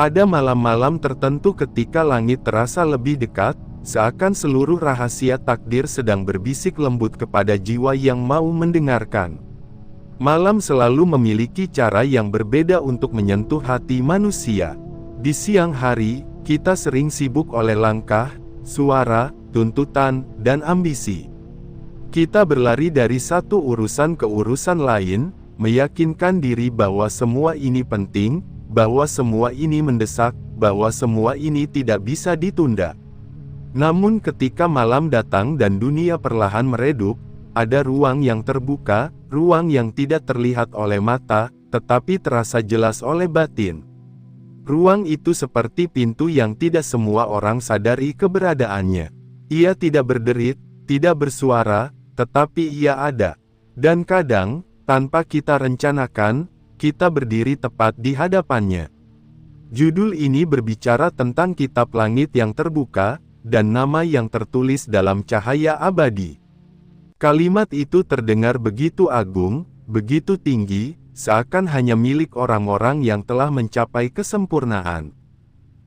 Ada malam-malam tertentu ketika langit terasa lebih dekat, seakan seluruh rahasia takdir sedang berbisik lembut kepada jiwa yang mau mendengarkan. Malam selalu memiliki cara yang berbeda untuk menyentuh hati manusia. Di siang hari, kita sering sibuk oleh langkah, suara, tuntutan, dan ambisi. Kita berlari dari satu urusan ke urusan lain, meyakinkan diri bahwa semua ini penting, bahwa semua ini mendesak, bahwa semua ini tidak bisa ditunda. Namun ketika malam datang dan dunia perlahan meredup, ada ruang yang terbuka, ruang yang tidak terlihat oleh mata, tetapi terasa jelas oleh batin. Ruang itu seperti pintu yang tidak semua orang sadari keberadaannya. Ia tidak berderit, tidak bersuara, tetapi ia ada. Dan kadang, tanpa kita rencanakan, kita berdiri tepat di hadapannya. Judul ini berbicara tentang kitab langit yang terbuka, dan nama yang tertulis dalam cahaya abadi. Kalimat itu terdengar begitu agung, begitu tinggi, seakan hanya milik orang-orang yang telah mencapai kesempurnaan.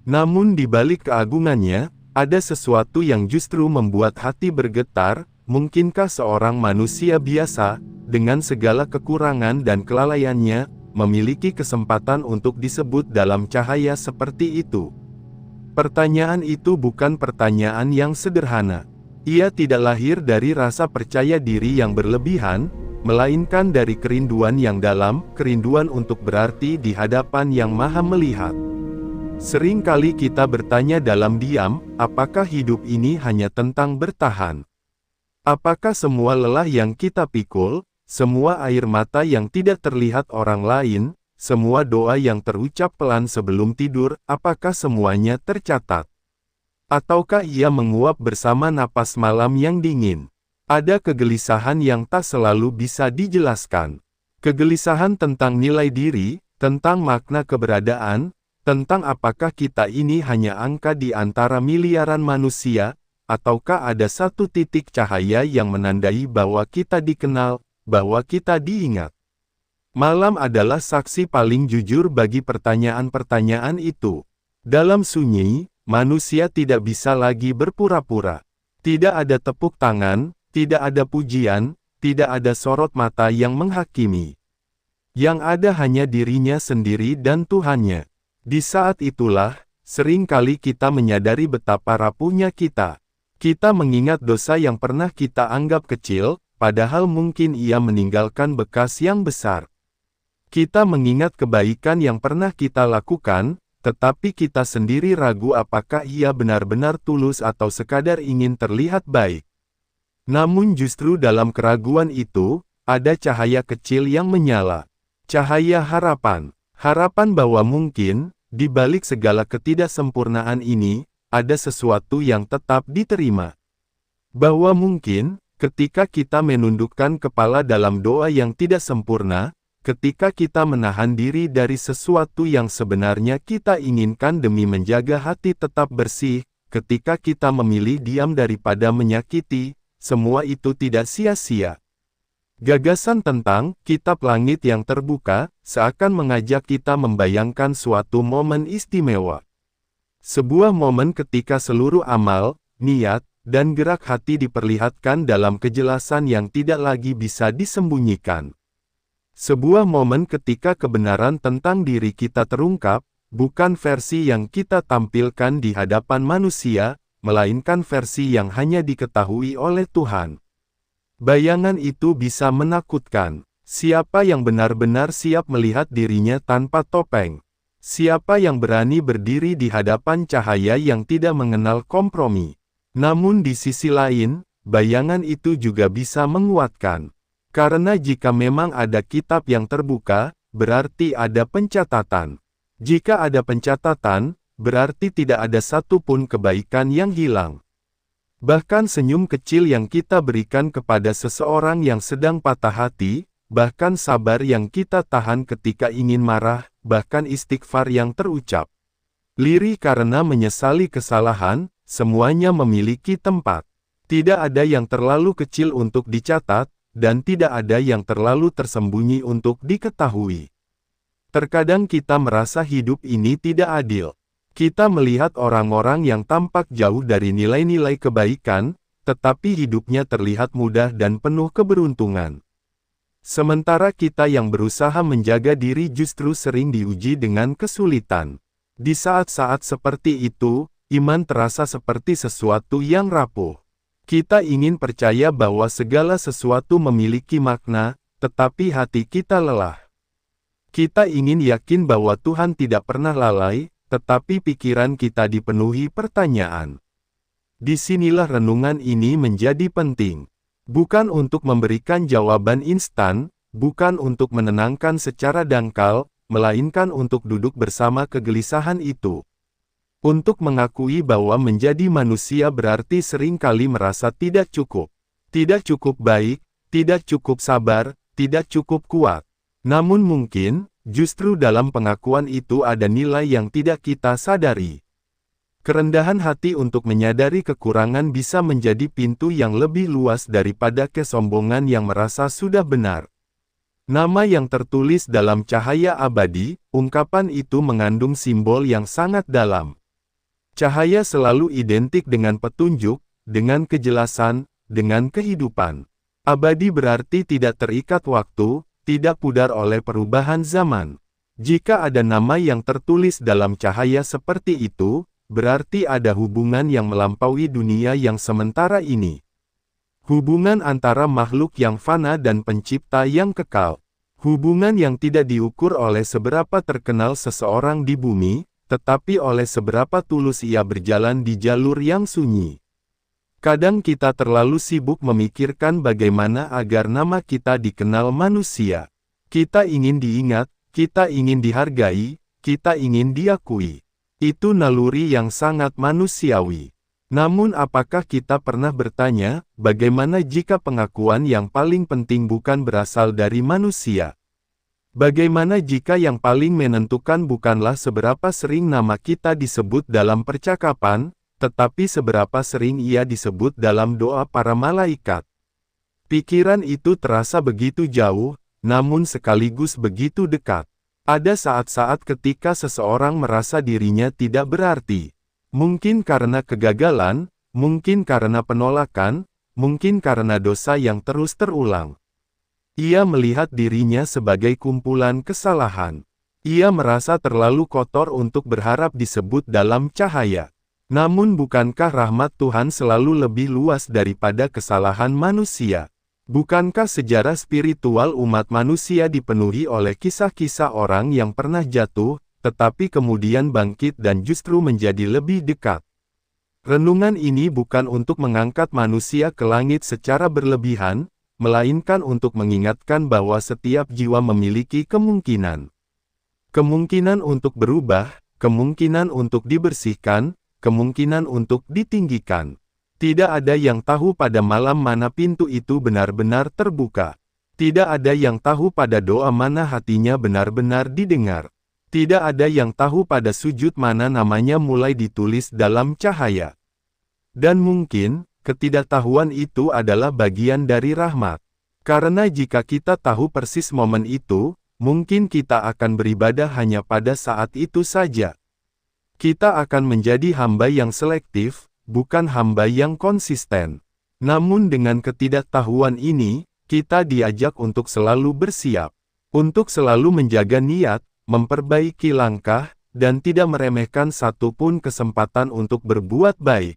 Namun di balik keagungannya, ada sesuatu yang justru membuat hati bergetar. Mungkinkah seorang manusia biasa, dengan segala kekurangan dan kelalaiannya, memiliki kesempatan untuk disebut dalam cahaya seperti itu? Pertanyaan itu bukan pertanyaan yang sederhana. Ia tidak lahir dari rasa percaya diri yang berlebihan, melainkan dari kerinduan yang dalam, kerinduan untuk berarti di hadapan Yang Maha Melihat. Seringkali kita bertanya dalam diam, apakah hidup ini hanya tentang bertahan? Apakah semua lelah yang kita pikul, semua air mata yang tidak terlihat orang lain, semua doa yang terucap pelan sebelum tidur, apakah semuanya tercatat? Ataukah ia menguap bersama napas malam yang dingin? Ada kegelisahan yang tak selalu bisa dijelaskan. Kegelisahan tentang nilai diri, tentang makna keberadaan, tentang apakah kita ini hanya angka di antara miliaran manusia, ataukah ada satu titik cahaya yang menandai bahwa kita dikenal, bahwa kita diingat. Malam adalah saksi paling jujur bagi pertanyaan-pertanyaan itu. Dalam sunyi, manusia tidak bisa lagi berpura-pura. Tidak ada tepuk tangan, tidak ada pujian, tidak ada sorot mata yang menghakimi. Yang ada hanya dirinya sendiri dan Tuhannya. Di saat itulah, seringkali kita menyadari betapa rapuhnya kita. Kita mengingat dosa yang pernah kita anggap kecil, padahal mungkin ia meninggalkan bekas yang besar. Kita mengingat kebaikan yang pernah kita lakukan, tetapi kita sendiri ragu apakah ia benar-benar tulus atau sekadar ingin terlihat baik. Namun justru dalam keraguan itu, ada cahaya kecil yang menyala. Cahaya harapan. Harapan bahwa mungkin, di balik segala ketidaksempurnaan ini, ada sesuatu yang tetap diterima. Bahwa mungkin, ketika kita menundukkan kepala dalam doa yang tidak sempurna, ketika kita menahan diri dari sesuatu yang sebenarnya kita inginkan demi menjaga hati tetap bersih, ketika kita memilih diam daripada menyakiti, semua itu tidak sia-sia. Gagasan tentang kitab langit yang terbuka seakan mengajak kita membayangkan suatu momen istimewa. Sebuah momen ketika seluruh amal, niat, dan gerak hati diperlihatkan dalam kejelasan yang tidak lagi bisa disembunyikan. Sebuah momen ketika kebenaran tentang diri kita terungkap, bukan versi yang kita tampilkan di hadapan manusia, melainkan versi yang hanya diketahui oleh Tuhan. Bayangan itu bisa menakutkan. Siapa yang benar-benar siap melihat dirinya tanpa topeng? Siapa yang berani berdiri di hadapan cahaya yang tidak mengenal kompromi? Namun di sisi lain, bayangan itu juga bisa menguatkan. Karena jika memang ada kitab yang terbuka, berarti ada pencatatan. Jika ada pencatatan, berarti tidak ada satupun kebaikan yang hilang. Bahkan senyum kecil yang kita berikan kepada seseorang yang sedang patah hati, bahkan sabar yang kita tahan ketika ingin marah, bahkan istighfar yang terucap. Lirih karena menyesali kesalahan, semuanya memiliki tempat. Tidak ada yang terlalu kecil untuk dicatat, dan tidak ada yang terlalu tersembunyi untuk diketahui. Terkadang kita merasa hidup ini tidak adil. Kita melihat orang-orang yang tampak jauh dari nilai-nilai kebaikan, tetapi hidupnya terlihat mudah dan penuh keberuntungan. Sementara kita yang berusaha menjaga diri justru sering diuji dengan kesulitan. Di saat-saat seperti itu, iman terasa seperti sesuatu yang rapuh. Kita ingin percaya bahwa segala sesuatu memiliki makna, tetapi hati kita lelah. Kita ingin yakin bahwa Tuhan tidak pernah lalai, tetapi pikiran kita dipenuhi pertanyaan. Disinilah renungan ini menjadi penting. Bukan untuk memberikan jawaban instan, bukan untuk menenangkan secara dangkal, melainkan untuk duduk bersama kegelisahan itu. Untuk mengakui bahwa menjadi manusia berarti seringkali merasa tidak cukup. Tidak cukup baik, tidak cukup sabar, tidak cukup kuat. Namun mungkin, justru dalam pengakuan itu ada nilai yang tidak kita sadari. Kerendahan hati untuk menyadari kekurangan bisa menjadi pintu yang lebih luas daripada kesombongan yang merasa sudah benar. Nama yang tertulis dalam cahaya abadi, ungkapan itu mengandung simbol yang sangat dalam. Cahaya selalu identik dengan petunjuk, dengan kejelasan, dengan kehidupan. Abadi berarti tidak terikat waktu, tidak pudar oleh perubahan zaman. Jika ada nama yang tertulis dalam cahaya seperti itu, berarti ada hubungan yang melampaui dunia yang sementara ini. Hubungan antara makhluk yang fana dan pencipta yang kekal. Hubungan yang tidak diukur oleh seberapa terkenal seseorang di bumi, tetapi oleh seberapa tulus ia berjalan di jalur yang sunyi. Kadang kita terlalu sibuk memikirkan bagaimana agar nama kita dikenal manusia. Kita ingin diingat, kita ingin dihargai, kita ingin diakui. Itu naluri yang sangat manusiawi. Namun apakah kita pernah bertanya, bagaimana jika pengakuan yang paling penting bukan berasal dari manusia? Bagaimana jika yang paling menentukan bukanlah seberapa sering nama kita disebut dalam percakapan, tetapi seberapa sering ia disebut dalam doa para malaikat? Pikiran itu terasa begitu jauh, namun sekaligus begitu dekat. Ada saat-saat ketika seseorang merasa dirinya tidak berarti. Mungkin karena kegagalan, mungkin karena penolakan, mungkin karena dosa yang terus terulang. Ia melihat dirinya sebagai kumpulan kesalahan. Ia merasa terlalu kotor untuk berharap disebut dalam cahaya. Namun bukankah rahmat Tuhan selalu lebih luas daripada kesalahan manusia? Bukankah sejarah spiritual umat manusia dipenuhi oleh kisah-kisah orang yang pernah jatuh, tetapi kemudian bangkit dan justru menjadi lebih dekat? Renungan ini bukan untuk mengangkat manusia ke langit secara berlebihan, melainkan untuk mengingatkan bahwa setiap jiwa memiliki kemungkinan. Kemungkinan untuk berubah, kemungkinan untuk dibersihkan, kemungkinan untuk ditinggikan. Tidak ada yang tahu pada malam mana pintu itu benar-benar terbuka. Tidak ada yang tahu pada doa mana hatinya benar-benar didengar. Tidak ada yang tahu pada sujud mana namanya mulai ditulis dalam cahaya. Dan mungkin, ketidaktahuan itu adalah bagian dari rahmat. Karena jika kita tahu persis momen itu, mungkin kita akan beribadah hanya pada saat itu saja. Kita akan menjadi hamba yang selektif, bukan hamba yang konsisten. Namun dengan ketidaktahuan ini, kita diajak untuk selalu bersiap. Untuk selalu menjaga niat, memperbaiki langkah, dan tidak meremehkan satupun kesempatan untuk berbuat baik.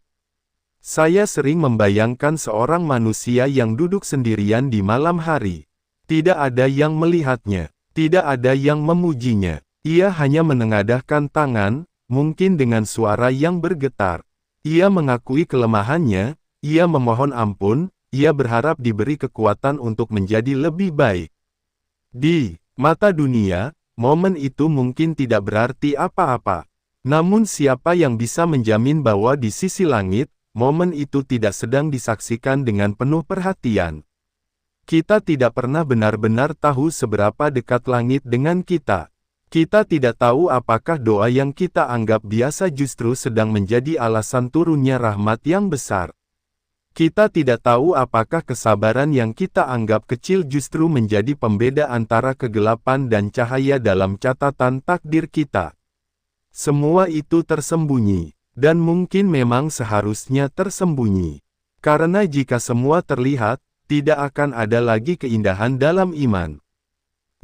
Saya sering membayangkan seorang manusia yang duduk sendirian di malam hari. Tidak ada yang melihatnya. Tidak ada yang memujinya. Ia hanya menengadahkan tangan, mungkin dengan suara yang bergetar. Ia mengakui kelemahannya, ia memohon ampun, ia berharap diberi kekuatan untuk menjadi lebih baik. Di mata dunia, momen itu mungkin tidak berarti apa-apa. Namun siapa yang bisa menjamin bahwa di sisi langit, momen itu tidak sedang disaksikan dengan penuh perhatian? Kita tidak pernah benar-benar tahu seberapa dekat langit dengan kita. Kita tidak tahu apakah doa yang kita anggap biasa justru sedang menjadi alasan turunnya rahmat yang besar. Kita tidak tahu apakah kesabaran yang kita anggap kecil justru menjadi pembeda antara kegelapan dan cahaya dalam catatan takdir kita. Semua itu tersembunyi, dan mungkin memang seharusnya tersembunyi. Karena jika semua terlihat, tidak akan ada lagi keindahan dalam iman.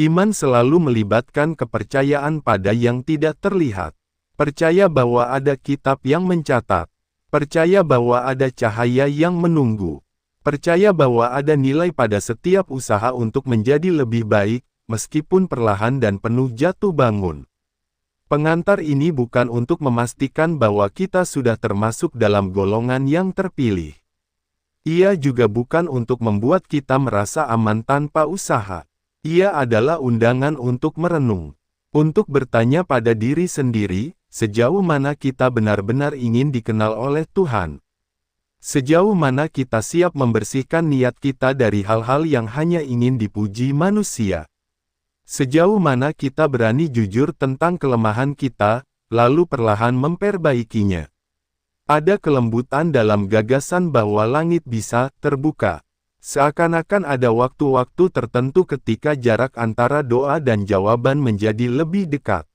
Iman selalu melibatkan kepercayaan pada yang tidak terlihat. Percaya bahwa ada kitab yang mencatat. Percaya bahwa ada cahaya yang menunggu. Percaya bahwa ada nilai pada setiap usaha untuk menjadi lebih baik, meskipun perlahan dan penuh jatuh bangun. Pengantar ini bukan untuk memastikan bahwa kita sudah termasuk dalam golongan yang terpilih. Ia juga bukan untuk membuat kita merasa aman tanpa usaha. Ia adalah undangan untuk merenung. Untuk bertanya pada diri sendiri, sejauh mana kita benar-benar ingin dikenal oleh Tuhan. Sejauh mana kita siap membersihkan niat kita dari hal-hal yang hanya ingin dipuji manusia. Sejauh mana kita berani jujur tentang kelemahan kita, lalu perlahan memperbaikinya. Ada kelembutan dalam gagasan bahwa langit bisa terbuka. Seakan-akan ada waktu-waktu tertentu ketika jarak antara doa dan jawaban menjadi lebih dekat.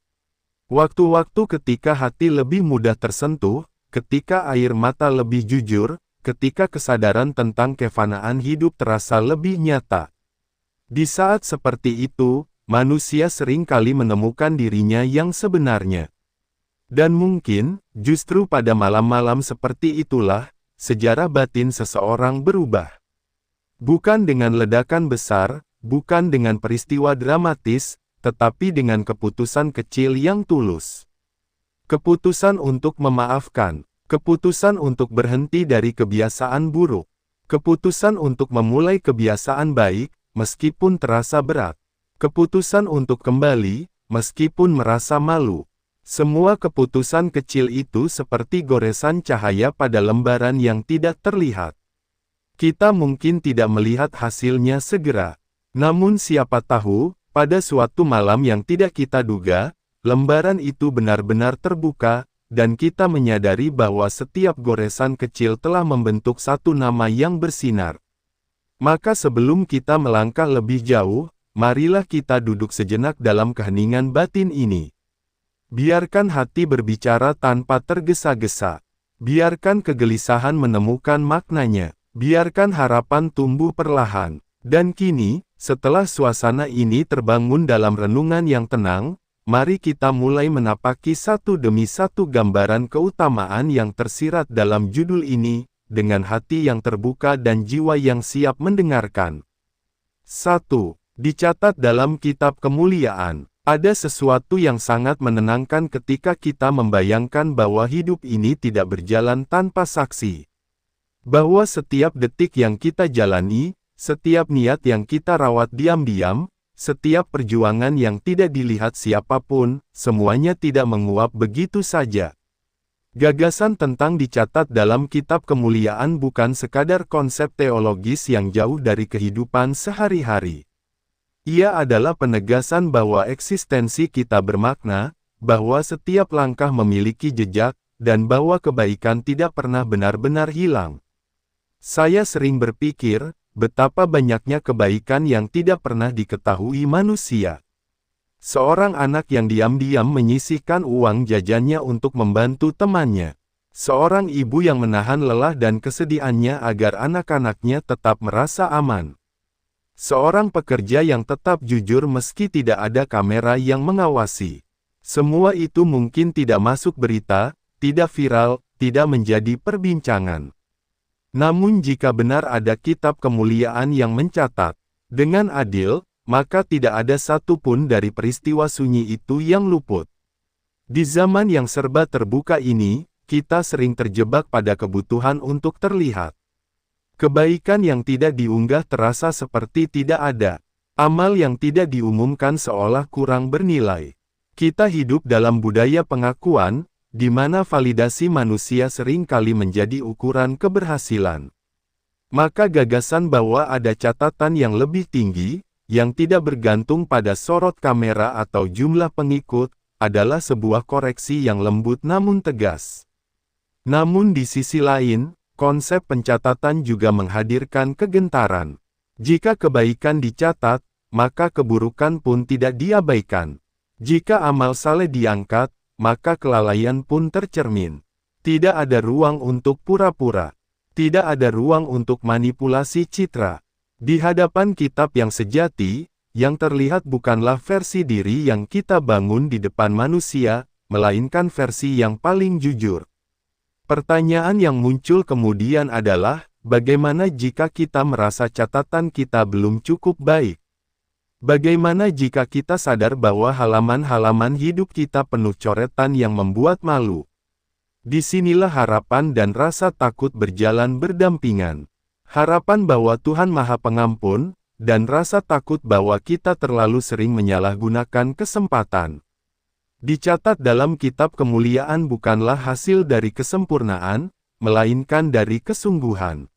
Waktu-waktu ketika hati lebih mudah tersentuh, ketika air mata lebih jujur, ketika kesadaran tentang kefanaan hidup terasa lebih nyata. Di saat seperti itu, manusia sering kali menemukan dirinya yang sebenarnya. Dan mungkin, justru pada malam-malam seperti itulah, sejarah batin seseorang berubah. Bukan dengan ledakan besar, bukan dengan peristiwa dramatis, tetapi dengan keputusan kecil yang tulus. Keputusan untuk memaafkan, keputusan untuk berhenti dari kebiasaan buruk, keputusan untuk memulai kebiasaan baik, meskipun terasa berat, keputusan untuk kembali, meskipun merasa malu. Semua keputusan kecil itu seperti goresan cahaya pada lembaran yang tidak terlihat. Kita mungkin tidak melihat hasilnya segera. Namun siapa tahu, pada suatu malam yang tidak kita duga, lembaran itu benar-benar terbuka, dan kita menyadari bahwa setiap goresan kecil telah membentuk satu nama yang bersinar. Maka sebelum kita melangkah lebih jauh, marilah kita duduk sejenak dalam keheningan batin ini. Biarkan hati berbicara tanpa tergesa-gesa. Biarkan kegelisahan menemukan maknanya. Biarkan harapan tumbuh perlahan. Dan kini, setelah suasana ini terbangun dalam renungan yang tenang, mari kita mulai menapaki satu demi satu gambaran keutamaan yang tersirat dalam judul ini, dengan hati yang terbuka dan jiwa yang siap mendengarkan. 1. Dicatat dalam Kitab Kemuliaan. Ada sesuatu yang sangat menenangkan ketika kita membayangkan bahwa hidup ini tidak berjalan tanpa saksi. Bahwa setiap detik yang kita jalani, setiap niat yang kita rawat diam-diam, setiap perjuangan yang tidak dilihat siapapun, semuanya tidak menguap begitu saja. Gagasan tentang dicatat dalam Kitab Kemuliaan bukan sekadar konsep teologis yang jauh dari kehidupan sehari-hari. Ia adalah penegasan bahwa eksistensi kita bermakna, bahwa setiap langkah memiliki jejak, dan bahwa kebaikan tidak pernah benar-benar hilang. Saya sering berpikir, betapa banyaknya kebaikan yang tidak pernah diketahui manusia. Seorang anak yang diam-diam menyisihkan uang jajannya untuk membantu temannya. Seorang ibu yang menahan lelah dan kesedihannya agar anak-anaknya tetap merasa aman. Seorang pekerja yang tetap jujur meski tidak ada kamera yang mengawasi. Semua itu mungkin tidak masuk berita, tidak viral, tidak menjadi perbincangan. Namun jika benar ada Kitab Kemuliaan yang mencatat, dengan adil, maka tidak ada satu pun dari peristiwa sunyi itu yang luput. Di zaman yang serba terbuka ini, kita sering terjebak pada kebutuhan untuk terlihat. Kebaikan yang tidak diunggah terasa seperti tidak ada. Amal yang tidak diumumkan seolah kurang bernilai. Kita hidup dalam budaya pengakuan, di mana validasi manusia sering kali menjadi ukuran keberhasilan. Maka gagasan bahwa ada catatan yang lebih tinggi, yang tidak bergantung pada sorot kamera atau jumlah pengikut, adalah sebuah koreksi yang lembut namun tegas. Namun di sisi lain, Konsep pencatatan juga menghadirkan kegentaran. Jika kebaikan dicatat, maka keburukan pun tidak diabaikan. Jika amal saleh diangkat, maka kelalaian pun tercermin. Tidak ada ruang untuk pura-pura. Tidak ada ruang untuk manipulasi citra. Di hadapan kitab yang sejati, yang terlihat bukanlah versi diri yang kita bangun di depan manusia, melainkan versi yang paling jujur. Pertanyaan yang muncul kemudian adalah, bagaimana jika kita merasa catatan kita belum cukup baik? Bagaimana jika kita sadar bahwa halaman-halaman hidup kita penuh coretan yang membuat malu? Disinilah harapan dan rasa takut berjalan berdampingan. Harapan bahwa Tuhan Maha Pengampun, dan rasa takut bahwa kita terlalu sering menyalahgunakan kesempatan. Dicatat dalam kitab kemuliaan bukanlah hasil dari kesempurnaan, melainkan dari kesungguhan.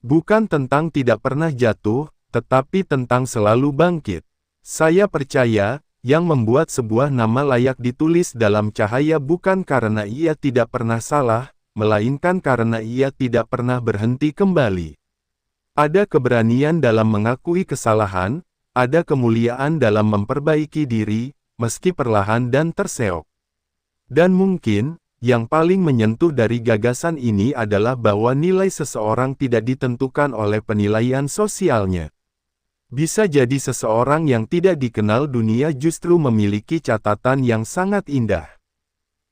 Bukan tentang tidak pernah jatuh, tetapi tentang selalu bangkit. Saya percaya, yang membuat sebuah nama layak ditulis dalam cahaya bukan karena ia tidak pernah salah, melainkan karena ia tidak pernah berhenti kembali. Ada keberanian dalam mengakui kesalahan, ada kemuliaan dalam memperbaiki diri, meski perlahan dan terseok. Dan mungkin, yang paling menyentuh dari gagasan ini adalah bahwa nilai seseorang tidak ditentukan oleh penilaian sosialnya. Bisa jadi seseorang yang tidak dikenal dunia justru memiliki catatan yang sangat indah.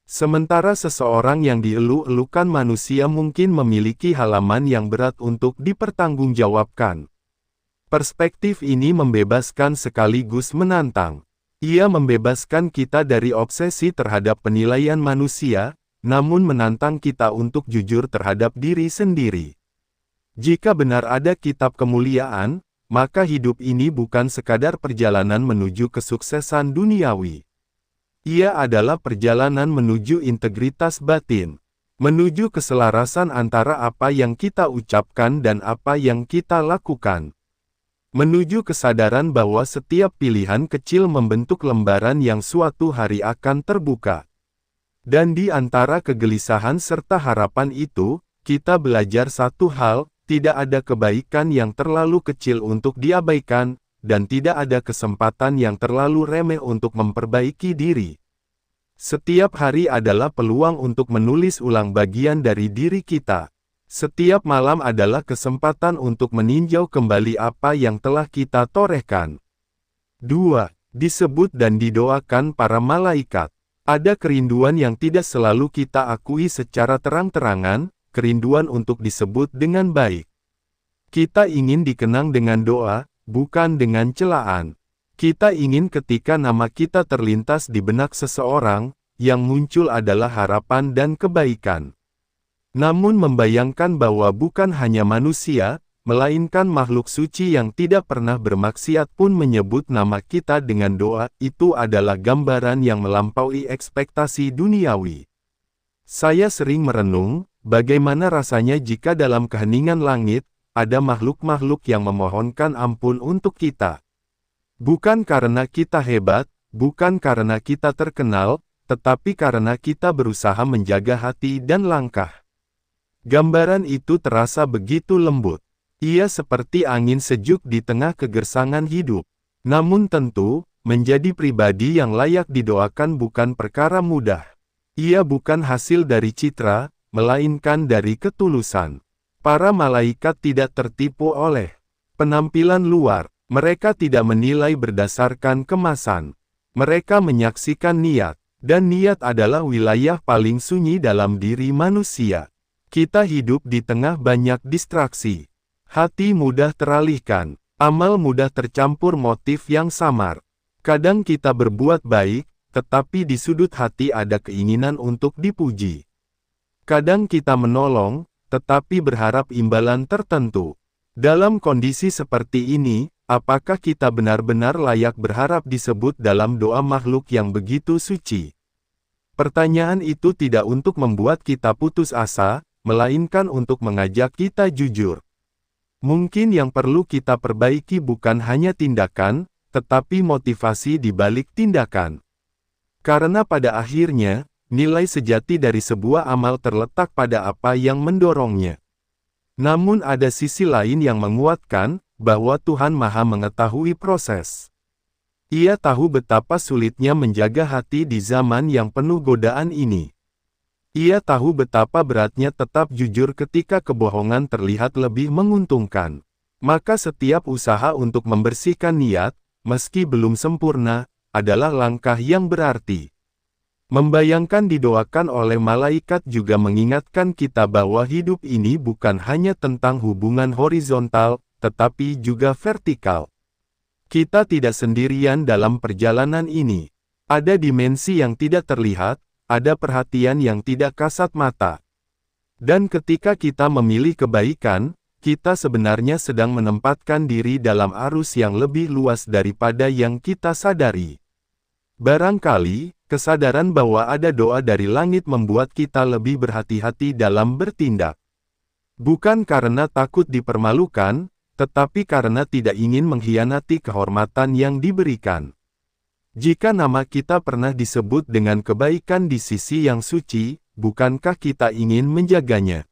Sementara seseorang yang dielu-elukan manusia mungkin memiliki halaman yang berat untuk dipertanggungjawabkan. Perspektif ini membebaskan sekaligus menantang. Ia membebaskan kita dari obsesi terhadap penilaian manusia, namun menantang kita untuk jujur terhadap diri sendiri. Jika benar ada kitab kemuliaan, maka hidup ini bukan sekadar perjalanan menuju kesuksesan duniawi. Ia adalah perjalanan menuju integritas batin, menuju keselarasan antara apa yang kita ucapkan dan apa yang kita lakukan. Menuju kesadaran bahwa setiap pilihan kecil membentuk lembaran yang suatu hari akan terbuka. Dan di antara kegelisahan serta harapan itu, kita belajar satu hal, tidak ada kebaikan yang terlalu kecil untuk diabaikan, dan tidak ada kesempatan yang terlalu remeh untuk memperbaiki diri. Setiap hari adalah peluang untuk menulis ulang bagian dari diri kita. Setiap malam adalah kesempatan untuk meninjau kembali apa yang telah kita torehkan. 2. Disebut dan didoakan para malaikat. Ada kerinduan yang tidak selalu kita akui secara terang-terangan, kerinduan untuk disebut dengan baik. Kita ingin dikenang dengan doa, bukan dengan celaan. Kita ingin ketika nama kita terlintas di benak seseorang, yang muncul adalah harapan dan kebaikan. Namun membayangkan bahwa bukan hanya manusia, melainkan makhluk suci yang tidak pernah bermaksiat pun menyebut nama kita dengan doa, itu adalah gambaran yang melampaui ekspektasi duniawi. Saya sering merenung, bagaimana rasanya jika dalam keheningan langit, ada makhluk-makhluk yang memohonkan ampun untuk kita. Bukan karena kita hebat, bukan karena kita terkenal, tetapi karena kita berusaha menjaga hati dan langkah. Gambaran itu terasa begitu lembut. Ia seperti angin sejuk di tengah kegersangan hidup. Namun tentu, menjadi pribadi yang layak didoakan bukan perkara mudah. Ia bukan hasil dari citra, melainkan dari ketulusan. Para malaikat tidak tertipu oleh penampilan luar. Mereka tidak menilai berdasarkan kemasan. Mereka menyaksikan niat. Dan niat adalah wilayah paling sunyi dalam diri manusia. Kita hidup di tengah banyak distraksi. Hati mudah teralihkan, amal mudah tercampur motif yang samar. Kadang kita berbuat baik, tetapi di sudut hati ada keinginan untuk dipuji. Kadang kita menolong, tetapi berharap imbalan tertentu. Dalam kondisi seperti ini, apakah kita benar-benar layak berharap disebut dalam doa makhluk yang begitu suci? Pertanyaan itu tidak untuk membuat kita putus asa, melainkan untuk mengajak kita jujur. Mungkin yang perlu kita perbaiki bukan hanya tindakan, tetapi motivasi di balik tindakan. Karena pada akhirnya, nilai sejati dari sebuah amal terletak pada apa yang mendorongnya. Namun ada sisi lain yang menguatkan, bahwa Tuhan Maha mengetahui proses. Ia tahu betapa sulitnya menjaga hati di zaman yang penuh godaan ini. Ia tahu betapa beratnya tetap jujur ketika kebohongan terlihat lebih menguntungkan. Maka setiap usaha untuk membersihkan niat, meski belum sempurna, adalah langkah yang berarti. Membayangkan didoakan oleh malaikat juga mengingatkan kita bahwa hidup ini bukan hanya tentang hubungan horizontal, tetapi juga vertikal. Kita tidak sendirian dalam perjalanan ini. Ada dimensi yang tidak terlihat, ada perhatian yang tidak kasat mata. Dan ketika kita memilih kebaikan, kita sebenarnya sedang menempatkan diri dalam arus yang lebih luas daripada yang kita sadari. Barangkali, kesadaran bahwa ada doa dari langit membuat kita lebih berhati-hati dalam bertindak. Bukan karena takut dipermalukan, tetapi karena tidak ingin mengkhianati kehormatan yang diberikan. Jika nama kita pernah disebut dengan kebaikan di sisi yang suci, bukankah kita ingin menjaganya?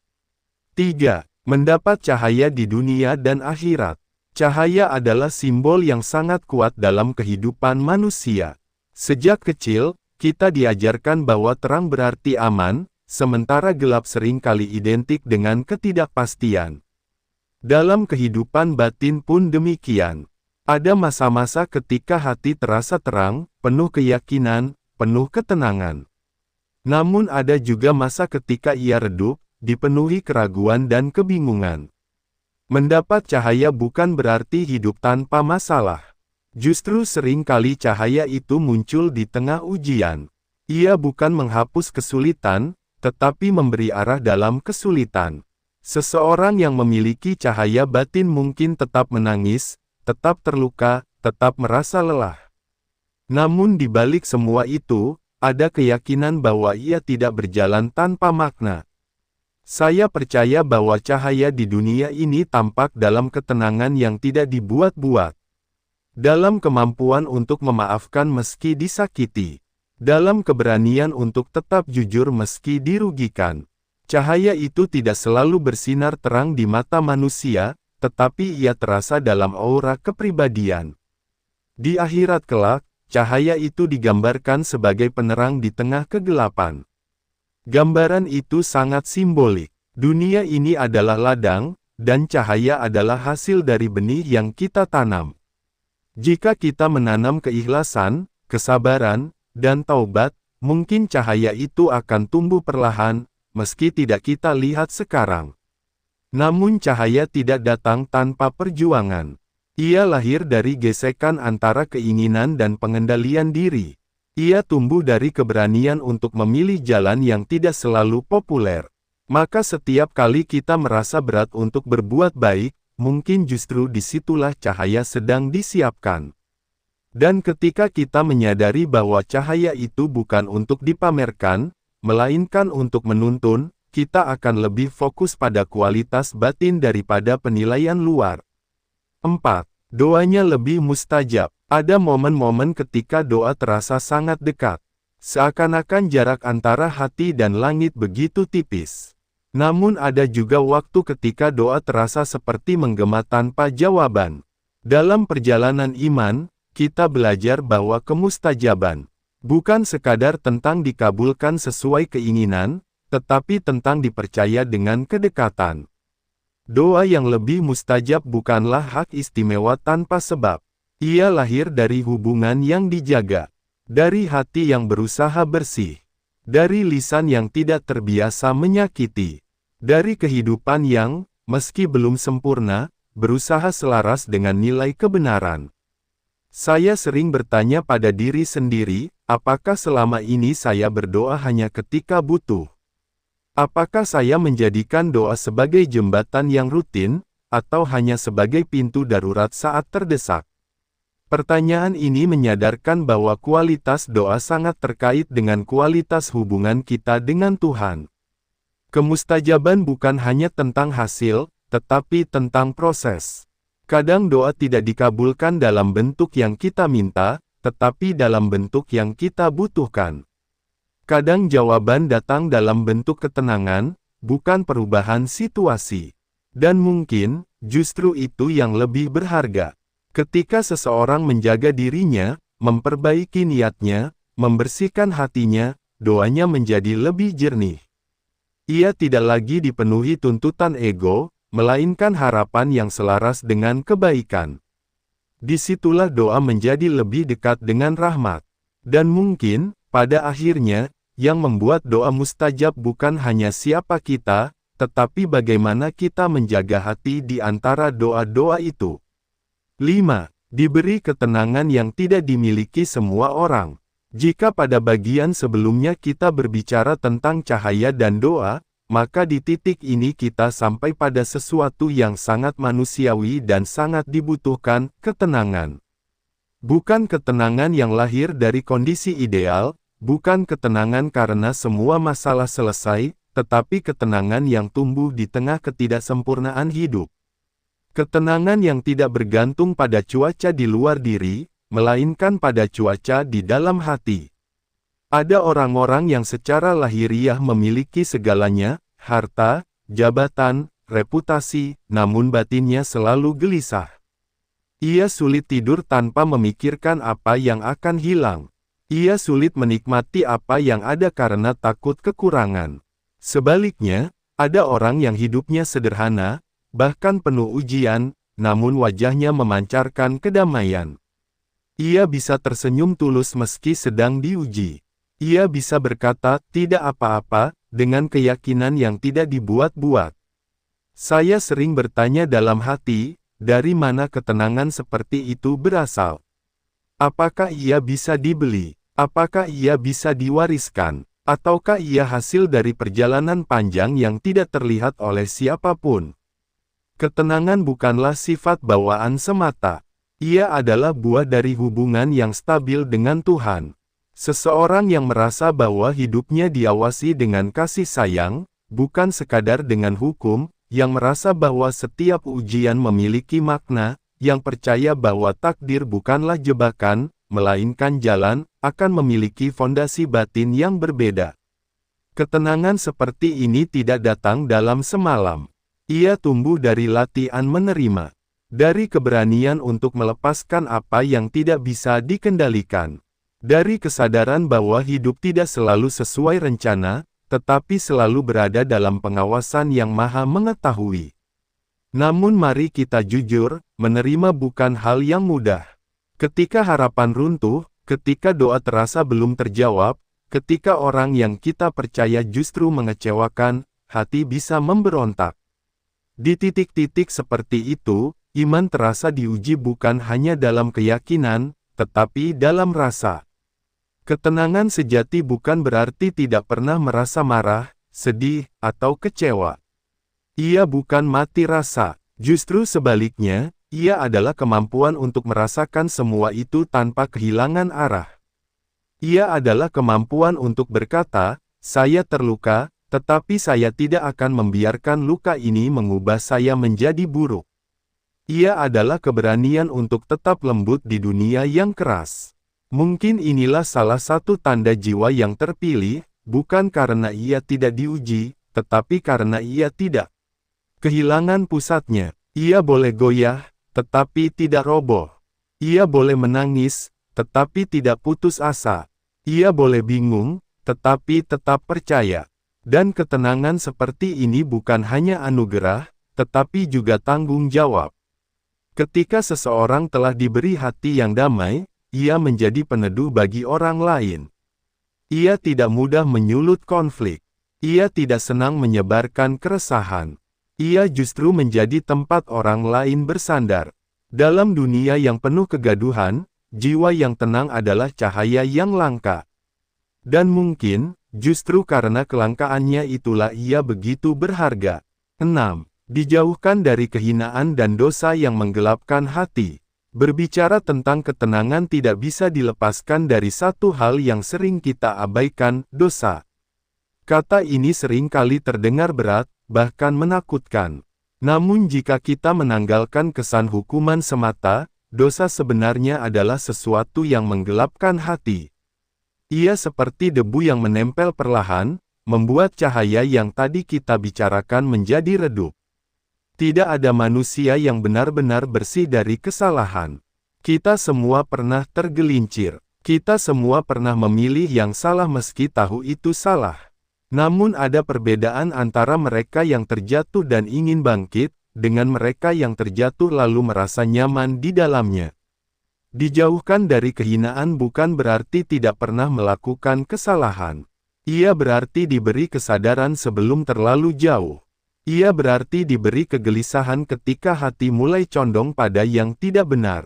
3. Mendapat cahaya di dunia dan akhirat. Cahaya adalah simbol yang sangat kuat dalam kehidupan manusia. Sejak kecil, kita diajarkan bahwa terang berarti aman, sementara gelap seringkali identik dengan ketidakpastian. Dalam kehidupan batin pun demikian. Ada masa-masa ketika hati terasa terang, penuh keyakinan, penuh ketenangan. Namun ada juga masa ketika ia redup, dipenuhi keraguan dan kebingungan. Mendapat cahaya bukan berarti hidup tanpa masalah. Justru seringkali cahaya itu muncul di tengah ujian. Ia bukan menghapus kesulitan, tetapi memberi arah dalam kesulitan. Seseorang yang memiliki cahaya batin mungkin tetap menangis, tetap terluka, tetap merasa lelah. Namun di balik semua itu, ada keyakinan bahwa ia tidak berjalan tanpa makna. Saya percaya bahwa cahaya di dunia ini tampak dalam ketenangan yang tidak dibuat-buat. Dalam kemampuan untuk memaafkan meski disakiti. Dalam keberanian untuk tetap jujur meski dirugikan. Cahaya itu tidak selalu bersinar terang di mata manusia, tetapi ia terasa dalam aura kepribadian. Di akhirat kelak, cahaya itu digambarkan sebagai penerang di tengah kegelapan. Gambaran itu sangat simbolik. Dunia ini adalah ladang, dan cahaya adalah hasil dari benih yang kita tanam. Jika kita menanam keikhlasan, kesabaran, dan taubat, mungkin cahaya itu akan tumbuh perlahan, meski tidak kita lihat sekarang. Namun cahaya tidak datang tanpa perjuangan. Ia lahir dari gesekan antara keinginan dan pengendalian diri. Ia tumbuh dari keberanian untuk memilih jalan yang tidak selalu populer. Maka setiap kali kita merasa berat untuk berbuat baik, mungkin justru disitulah cahaya sedang disiapkan. Dan ketika kita menyadari bahwa cahaya itu bukan untuk dipamerkan, melainkan untuk menuntun, kita akan lebih fokus pada kualitas batin daripada penilaian luar. 4. Doanya lebih mustajab. Ada momen-momen ketika doa terasa sangat dekat. Seakan-akan jarak antara hati dan langit begitu tipis. Namun ada juga waktu ketika doa terasa seperti menggema tanpa jawaban. Dalam perjalanan iman, kita belajar bahwa kemustajaban bukan sekadar tentang dikabulkan sesuai keinginan, tetapi tentang dipercaya dengan kedekatan. Doa yang lebih mustajab bukanlah hak istimewa tanpa sebab. Ia lahir dari hubungan yang dijaga, dari hati yang berusaha bersih, dari lisan yang tidak terbiasa menyakiti, dari kehidupan yang, meski belum sempurna, berusaha selaras dengan nilai kebenaran. Saya sering bertanya pada diri sendiri, apakah selama ini saya berdoa hanya ketika butuh? Apakah saya menjadikan doa sebagai jembatan yang rutin, atau hanya sebagai pintu darurat saat terdesak? Pertanyaan ini menyadarkan bahwa kualitas doa sangat terkait dengan kualitas hubungan kita dengan Tuhan. Kemustajaban bukan hanya tentang hasil, tetapi tentang proses. Kadang doa tidak dikabulkan dalam bentuk yang kita minta, tetapi dalam bentuk yang kita butuhkan. Kadang jawaban datang dalam bentuk ketenangan, bukan perubahan situasi. Dan mungkin, justru itu yang lebih berharga. Ketika seseorang menjaga dirinya, memperbaiki niatnya, membersihkan hatinya, doanya menjadi lebih jernih. Ia tidak lagi dipenuhi tuntutan ego, melainkan harapan yang selaras dengan kebaikan. Disitulah doa menjadi lebih dekat dengan rahmat. Dan mungkin, pada akhirnya, yang membuat doa mustajab bukan hanya siapa kita, tetapi bagaimana kita menjaga hati di antara doa-doa itu. 5. Diberi ketenangan yang tidak dimiliki semua orang. Jika pada bagian sebelumnya kita berbicara tentang cahaya dan doa, maka di titik ini kita sampai pada sesuatu yang sangat manusiawi dan sangat dibutuhkan, ketenangan. Bukan ketenangan yang lahir dari kondisi ideal, bukan ketenangan karena semua masalah selesai, tetapi ketenangan yang tumbuh di tengah ketidaksempurnaan hidup. Ketenangan yang tidak bergantung pada cuaca di luar diri, melainkan pada cuaca di dalam hati. Ada orang-orang yang secara lahiriah memiliki segalanya, harta, jabatan, reputasi, namun batinnya selalu gelisah. Ia sulit tidur tanpa memikirkan apa yang akan hilang. Ia sulit menikmati apa yang ada karena takut kekurangan. Sebaliknya, ada orang yang hidupnya sederhana, bahkan penuh ujian, namun wajahnya memancarkan kedamaian. Ia bisa tersenyum tulus meski sedang diuji. Ia bisa berkata, "Tidak apa-apa," dengan keyakinan yang tidak dibuat-buat. Saya sering bertanya dalam hati, dari mana ketenangan seperti itu berasal? Apakah ia bisa dibeli? Apakah ia bisa diwariskan? Ataukah ia hasil dari perjalanan panjang yang tidak terlihat oleh siapapun? Ketenangan bukanlah sifat bawaan semata. Ia adalah buah dari hubungan yang stabil dengan Tuhan. Seseorang yang merasa bahwa hidupnya diawasi dengan kasih sayang, bukan sekadar dengan hukum, yang merasa bahwa setiap ujian memiliki makna, yang percaya bahwa takdir bukanlah jebakan, melainkan jalan, akan memiliki fondasi batin yang berbeda. Ketenangan seperti ini tidak datang dalam semalam. Ia tumbuh dari latihan menerima, dari keberanian untuk melepaskan apa yang tidak bisa dikendalikan, dari kesadaran bahwa hidup tidak selalu sesuai rencana, tetapi selalu berada dalam pengawasan yang Maha Mengetahui. Namun mari kita jujur, menerima bukan hal yang mudah. Ketika harapan runtuh, ketika doa terasa belum terjawab, ketika orang yang kita percaya justru mengecewakan, hati bisa memberontak. Di titik-titik seperti itu, iman terasa diuji bukan hanya dalam keyakinan, tetapi dalam rasa. Ketenangan sejati bukan berarti tidak pernah merasa marah, sedih, atau kecewa. Ia bukan mati rasa, justru sebaliknya, ia adalah kemampuan untuk merasakan semua itu tanpa kehilangan arah. Ia adalah kemampuan untuk berkata, "Saya terluka, tetapi saya tidak akan membiarkan luka ini mengubah saya menjadi buruk." Ia adalah keberanian untuk tetap lembut di dunia yang keras. Mungkin inilah salah satu tanda jiwa yang terpilih, bukan karena ia tidak diuji, tetapi karena ia tidak kehilangan pusatnya. Ia boleh goyah, tetapi tidak roboh. Ia boleh menangis, tetapi tidak putus asa. Ia boleh bingung, tetapi tetap percaya. Dan ketenangan seperti ini bukan hanya anugerah, tetapi juga tanggung jawab. Ketika seseorang telah diberi hati yang damai, ia menjadi peneduh bagi orang lain. Ia tidak mudah menyulut konflik. Ia tidak senang menyebarkan keresahan. Ia justru menjadi tempat orang lain bersandar. Dalam dunia yang penuh kegaduhan, jiwa yang tenang adalah cahaya yang langka. Dan mungkin, justru karena kelangkaannya itulah ia begitu berharga. 6. Dijauhkan dari kehinaan dan dosa yang menggelapkan hati. Berbicara tentang ketenangan tidak bisa dilepaskan dari satu hal yang sering kita abaikan, dosa. Kata ini sering kali terdengar berat, bahkan menakutkan. Namun jika kita menanggalkan kesan hukuman semata, dosa sebenarnya adalah sesuatu yang menggelapkan hati. Ia seperti debu yang menempel perlahan, membuat cahaya yang tadi kita bicarakan menjadi redup. Tidak ada manusia yang benar-benar bersih dari kesalahan. Kita semua pernah tergelincir. Kita semua pernah memilih yang salah meski tahu itu salah. Namun ada perbedaan antara mereka yang terjatuh dan ingin bangkit, dengan mereka yang terjatuh lalu merasa nyaman di dalamnya. Dijauhkan dari kehinaan bukan berarti tidak pernah melakukan kesalahan. Ia berarti diberi kesadaran sebelum terlalu jauh. Ia berarti diberi kegelisahan ketika hati mulai condong pada yang tidak benar.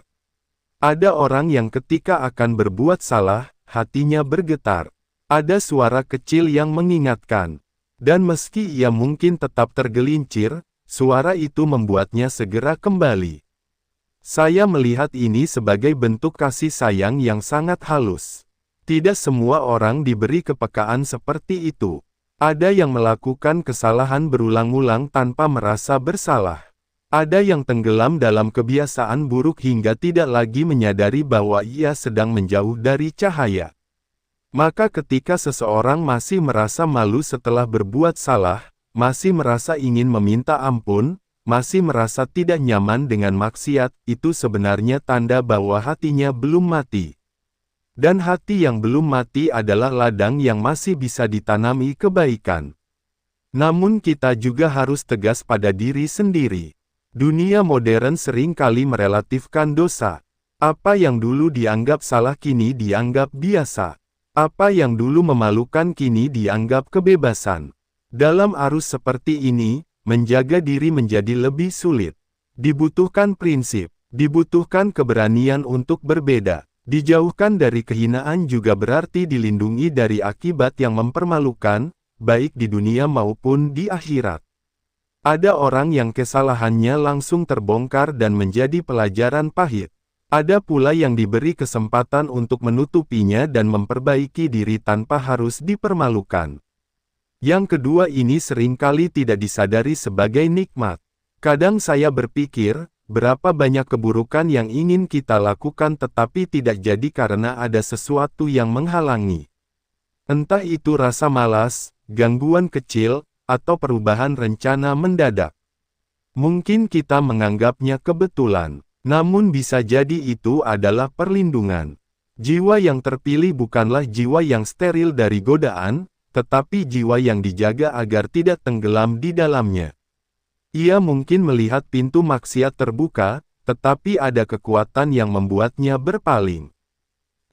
Ada orang yang ketika akan berbuat salah, hatinya bergetar. Ada suara kecil yang mengingatkan. Dan meski ia mungkin tetap tergelincir, suara itu membuatnya segera kembali. Saya melihat ini sebagai bentuk kasih sayang yang sangat halus. Tidak semua orang diberi kepekaan seperti itu. Ada yang melakukan kesalahan berulang-ulang tanpa merasa bersalah. Ada yang tenggelam dalam kebiasaan buruk hingga tidak lagi menyadari bahwa ia sedang menjauh dari cahaya. Maka ketika seseorang masih merasa malu setelah berbuat salah, masih merasa ingin meminta ampun, masih merasa tidak nyaman dengan maksiat, itu sebenarnya tanda bahwa hatinya belum mati. Dan hati yang belum mati adalah ladang yang masih bisa ditanami kebaikan. Namun kita juga harus tegas pada diri sendiri. Dunia modern sering kali merelatifkan dosa. Apa yang dulu dianggap salah kini dianggap biasa. Apa yang dulu memalukan kini dianggap kebebasan. Dalam arus seperti ini, menjaga diri menjadi lebih sulit. Dibutuhkan prinsip, dibutuhkan keberanian untuk berbeda. Dijauhkan dari kehinaan juga berarti dilindungi dari akibat yang mempermalukan, baik di dunia maupun di akhirat. Ada orang yang kesalahannya langsung terbongkar dan menjadi pelajaran pahit. Ada pula yang diberi kesempatan untuk menutupinya dan memperbaiki diri tanpa harus dipermalukan. Yang kedua ini seringkali tidak disadari sebagai nikmat. Kadang saya berpikir, berapa banyak keburukan yang ingin kita lakukan tetapi tidak jadi karena ada sesuatu yang menghalangi. Entah itu rasa malas, gangguan kecil, atau perubahan rencana mendadak. Mungkin kita menganggapnya kebetulan, namun bisa jadi itu adalah perlindungan. Jiwa yang terpilih bukanlah jiwa yang steril dari godaan, tetapi jiwa yang dijaga agar tidak tenggelam di dalamnya. Ia mungkin melihat pintu maksiat terbuka, tetapi ada kekuatan yang membuatnya berpaling.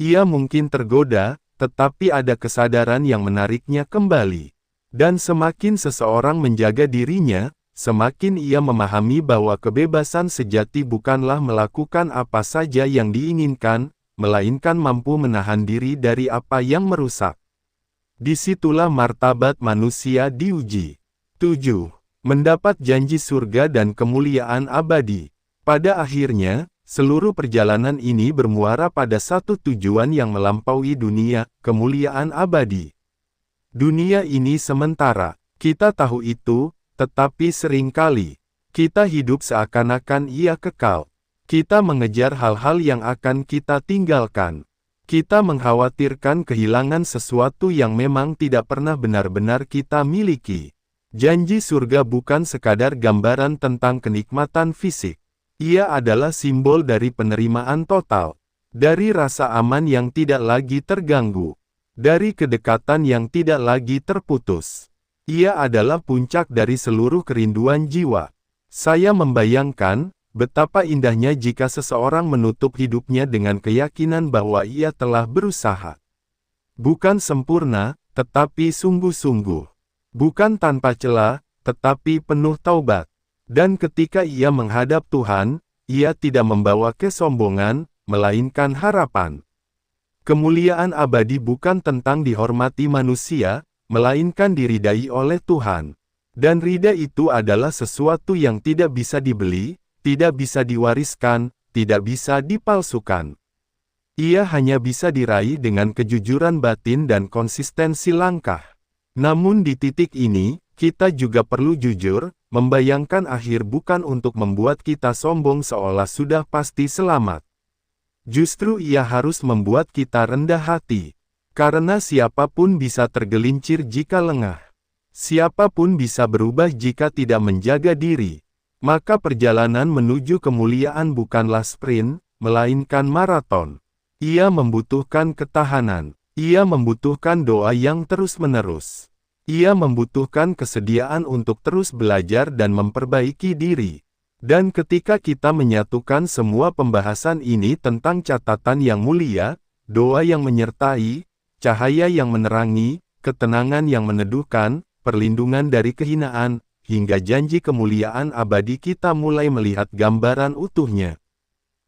Ia mungkin tergoda, tetapi ada kesadaran yang menariknya kembali. Dan semakin seseorang menjaga dirinya, semakin ia memahami bahwa kebebasan sejati bukanlah melakukan apa saja yang diinginkan, melainkan mampu menahan diri dari apa yang merusak. Disitulah martabat manusia diuji. 7. Mendapat janji surga dan kemuliaan abadi. Pada akhirnya, seluruh perjalanan ini bermuara pada satu tujuan yang melampaui dunia, kemuliaan abadi. Dunia ini sementara, kita tahu itu, tetapi seringkali, kita hidup seakan-akan ia kekal. Kita mengejar hal-hal yang akan kita tinggalkan. Kita mengkhawatirkan kehilangan sesuatu yang memang tidak pernah benar-benar kita miliki. Janji surga bukan sekadar gambaran tentang kenikmatan fisik. Ia adalah simbol dari penerimaan total. Dari rasa aman yang tidak lagi terganggu. Dari kedekatan yang tidak lagi terputus. Ia adalah puncak dari seluruh kerinduan jiwa. Saya membayangkan, betapa indahnya jika seseorang menutup hidupnya dengan keyakinan bahwa ia telah berusaha. Bukan sempurna, tetapi sungguh-sungguh. Bukan tanpa celah, tetapi penuh taubat. Dan ketika ia menghadap Tuhan, ia tidak membawa kesombongan, melainkan harapan. Kemuliaan abadi bukan tentang dihormati manusia, melainkan diridai oleh Tuhan. Dan ridha itu adalah sesuatu yang tidak bisa dibeli, tidak bisa diwariskan, tidak bisa dipalsukan. Ia hanya bisa diraih dengan kejujuran batin dan konsistensi langkah. Namun di titik ini, kita juga perlu jujur, membayangkan akhir bukan untuk membuat kita sombong seolah sudah pasti selamat. Justru ia harus membuat kita rendah hati. Karena siapapun bisa tergelincir jika lengah. Siapapun bisa berubah jika tidak menjaga diri. Maka perjalanan menuju kemuliaan bukanlah sprint, melainkan maraton. Ia membutuhkan ketahanan. Ia membutuhkan doa yang terus-menerus. Ia membutuhkan kesediaan untuk terus belajar dan memperbaiki diri. Dan ketika kita menyatukan semua pembahasan ini tentang catatan yang mulia, doa yang menyertai, cahaya yang menerangi, ketenangan yang meneduhkan, perlindungan dari kehinaan, hingga janji kemuliaan abadi, kita mulai melihat gambaran utuhnya.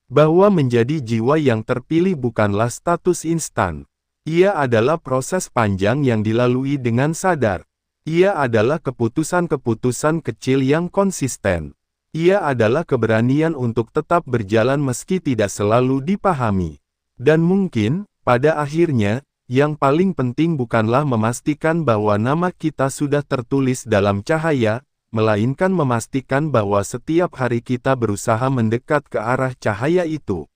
Bahwa menjadi jiwa yang terpilih bukanlah status instan. Ia adalah proses panjang yang dilalui dengan sadar. Ia adalah keputusan-keputusan kecil yang konsisten. Ia adalah keberanian untuk tetap berjalan meski tidak selalu dipahami. Dan mungkin, pada akhirnya, yang paling penting bukanlah memastikan bahwa nama kita sudah tertulis dalam cahaya, melainkan memastikan bahwa setiap hari kita berusaha mendekat ke arah cahaya itu.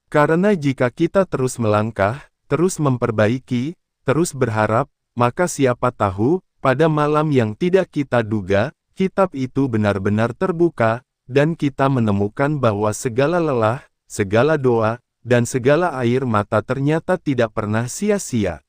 Karena jika kita terus melangkah, terus memperbaiki, terus berharap, maka siapa tahu, pada malam yang tidak kita duga, kitab itu benar-benar terbuka, dan kita menemukan bahwa segala lelah, segala doa, dan segala air mata ternyata tidak pernah sia-sia.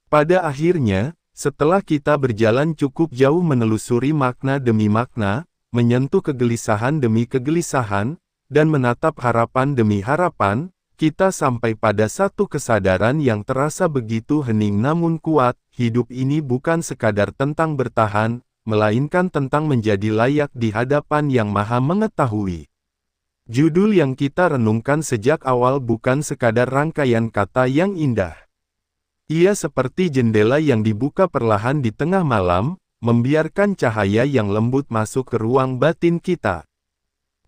Pada akhirnya, setelah kita berjalan cukup jauh menelusuri makna demi makna, menyentuh kegelisahan demi kegelisahan, dan menatap harapan demi harapan, kita sampai pada satu kesadaran yang terasa begitu hening namun kuat, hidup ini bukan sekadar tentang bertahan, melainkan tentang menjadi layak di hadapan Yang Maha Mengetahui. Judul yang kita renungkan sejak awal bukan sekadar rangkaian kata yang indah. Ia seperti jendela yang dibuka perlahan di tengah malam, membiarkan cahaya yang lembut masuk ke ruang batin kita.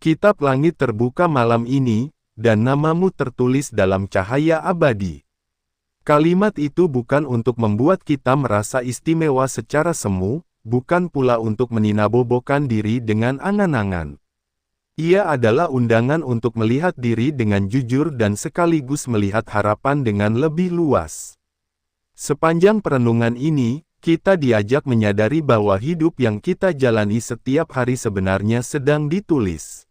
Kitab langit terbuka malam ini, dan namamu tertulis dalam cahaya abadi. Kalimat itu bukan untuk membuat kita merasa istimewa secara semu, bukan pula untuk meninabobokan diri dengan angan-angan. Ia adalah undangan untuk melihat diri dengan jujur dan sekaligus melihat harapan dengan lebih luas. Sepanjang perenungan ini, kita diajak menyadari bahwa hidup yang kita jalani setiap hari sebenarnya sedang ditulis.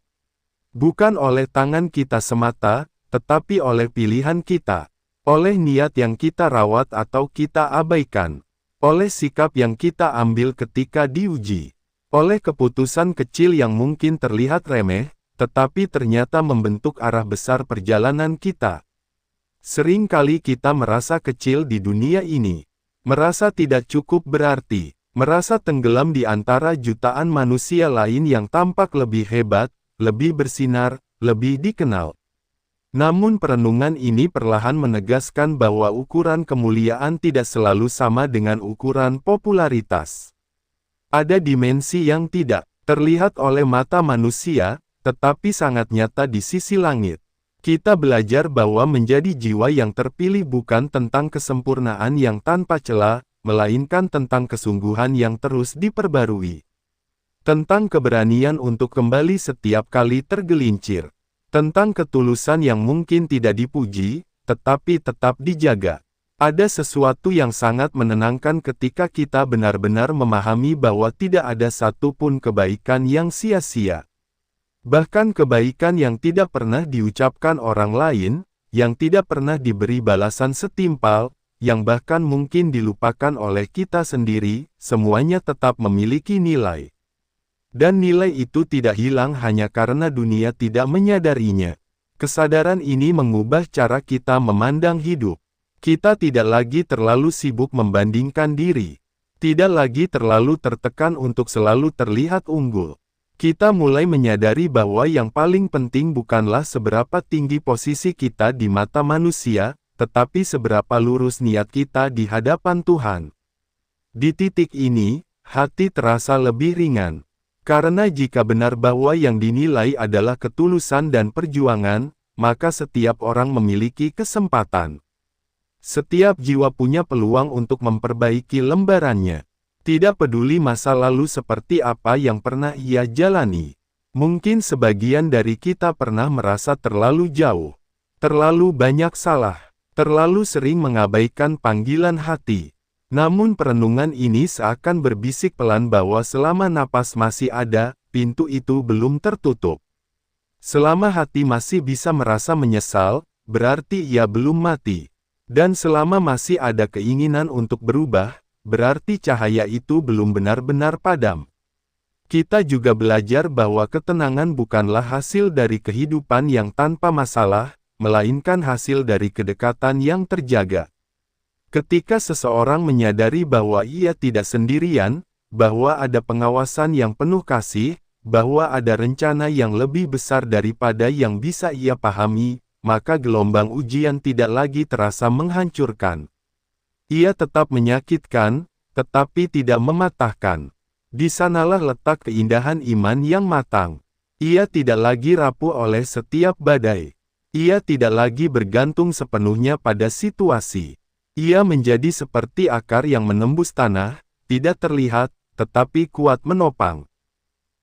Bukan oleh tangan kita semata, tetapi oleh pilihan kita. Oleh niat yang kita rawat atau kita abaikan. Oleh sikap yang kita ambil ketika diuji. Oleh keputusan kecil yang mungkin terlihat remeh, tetapi ternyata membentuk arah besar perjalanan kita. Sering kali kita merasa kecil di dunia ini. Merasa tidak cukup berarti. Merasa tenggelam di antara jutaan manusia lain yang tampak lebih hebat, lebih bersinar, lebih dikenal. Namun perenungan ini perlahan menegaskan bahwa ukuran kemuliaan tidak selalu sama dengan ukuran popularitas. Ada dimensi yang tidak terlihat oleh mata manusia, tetapi sangat nyata di sisi langit. Kita belajar bahwa menjadi jiwa yang terpilih bukan tentang kesempurnaan yang tanpa celah, melainkan tentang kesungguhan yang terus diperbarui. Tentang keberanian untuk kembali setiap kali tergelincir. Tentang ketulusan yang mungkin tidak dipuji, tetapi tetap dijaga. Ada sesuatu yang sangat menenangkan ketika kita benar-benar memahami bahwa tidak ada satupun kebaikan yang sia-sia. Bahkan kebaikan yang tidak pernah diucapkan orang lain, yang tidak pernah diberi balasan setimpal, yang bahkan mungkin dilupakan oleh kita sendiri, semuanya tetap memiliki nilai. Dan nilai itu tidak hilang hanya karena dunia tidak menyadarinya. Kesadaran ini mengubah cara kita memandang hidup. Kita tidak lagi terlalu sibuk membandingkan diri. Tidak lagi terlalu tertekan untuk selalu terlihat unggul. Kita mulai menyadari bahwa yang paling penting bukanlah seberapa tinggi posisi kita di mata manusia, tetapi seberapa lurus niat kita di hadapan Tuhan. Di titik ini, hati terasa lebih ringan. Karena jika benar bahwa yang dinilai adalah ketulusan dan perjuangan, maka setiap orang memiliki kesempatan. Setiap jiwa punya peluang untuk memperbaiki lembarannya. Tidak peduli masa lalu seperti apa yang pernah ia jalani. Mungkin sebagian dari kita pernah merasa terlalu jauh, terlalu banyak salah, terlalu sering mengabaikan panggilan hati. Namun perenungan ini seakan berbisik pelan bahwa selama napas masih ada, pintu itu belum tertutup. Selama hati masih bisa merasa menyesal, berarti ia belum mati. Dan selama masih ada keinginan untuk berubah, berarti cahaya itu belum benar-benar padam. Kita juga belajar bahwa ketenangan bukanlah hasil dari kehidupan yang tanpa masalah, melainkan hasil dari kedekatan yang terjaga. Ketika seseorang menyadari bahwa ia tidak sendirian, bahwa ada pengawasan yang penuh kasih, bahwa ada rencana yang lebih besar daripada yang bisa ia pahami, maka gelombang ujian tidak lagi terasa menghancurkan. Ia tetap menyakitkan, tetapi tidak mematahkan. Di sanalah letak keindahan iman yang matang. Ia tidak lagi rapuh oleh setiap badai. Ia tidak lagi bergantung sepenuhnya pada situasi. Ia menjadi seperti akar yang menembus tanah, tidak terlihat, tetapi kuat menopang.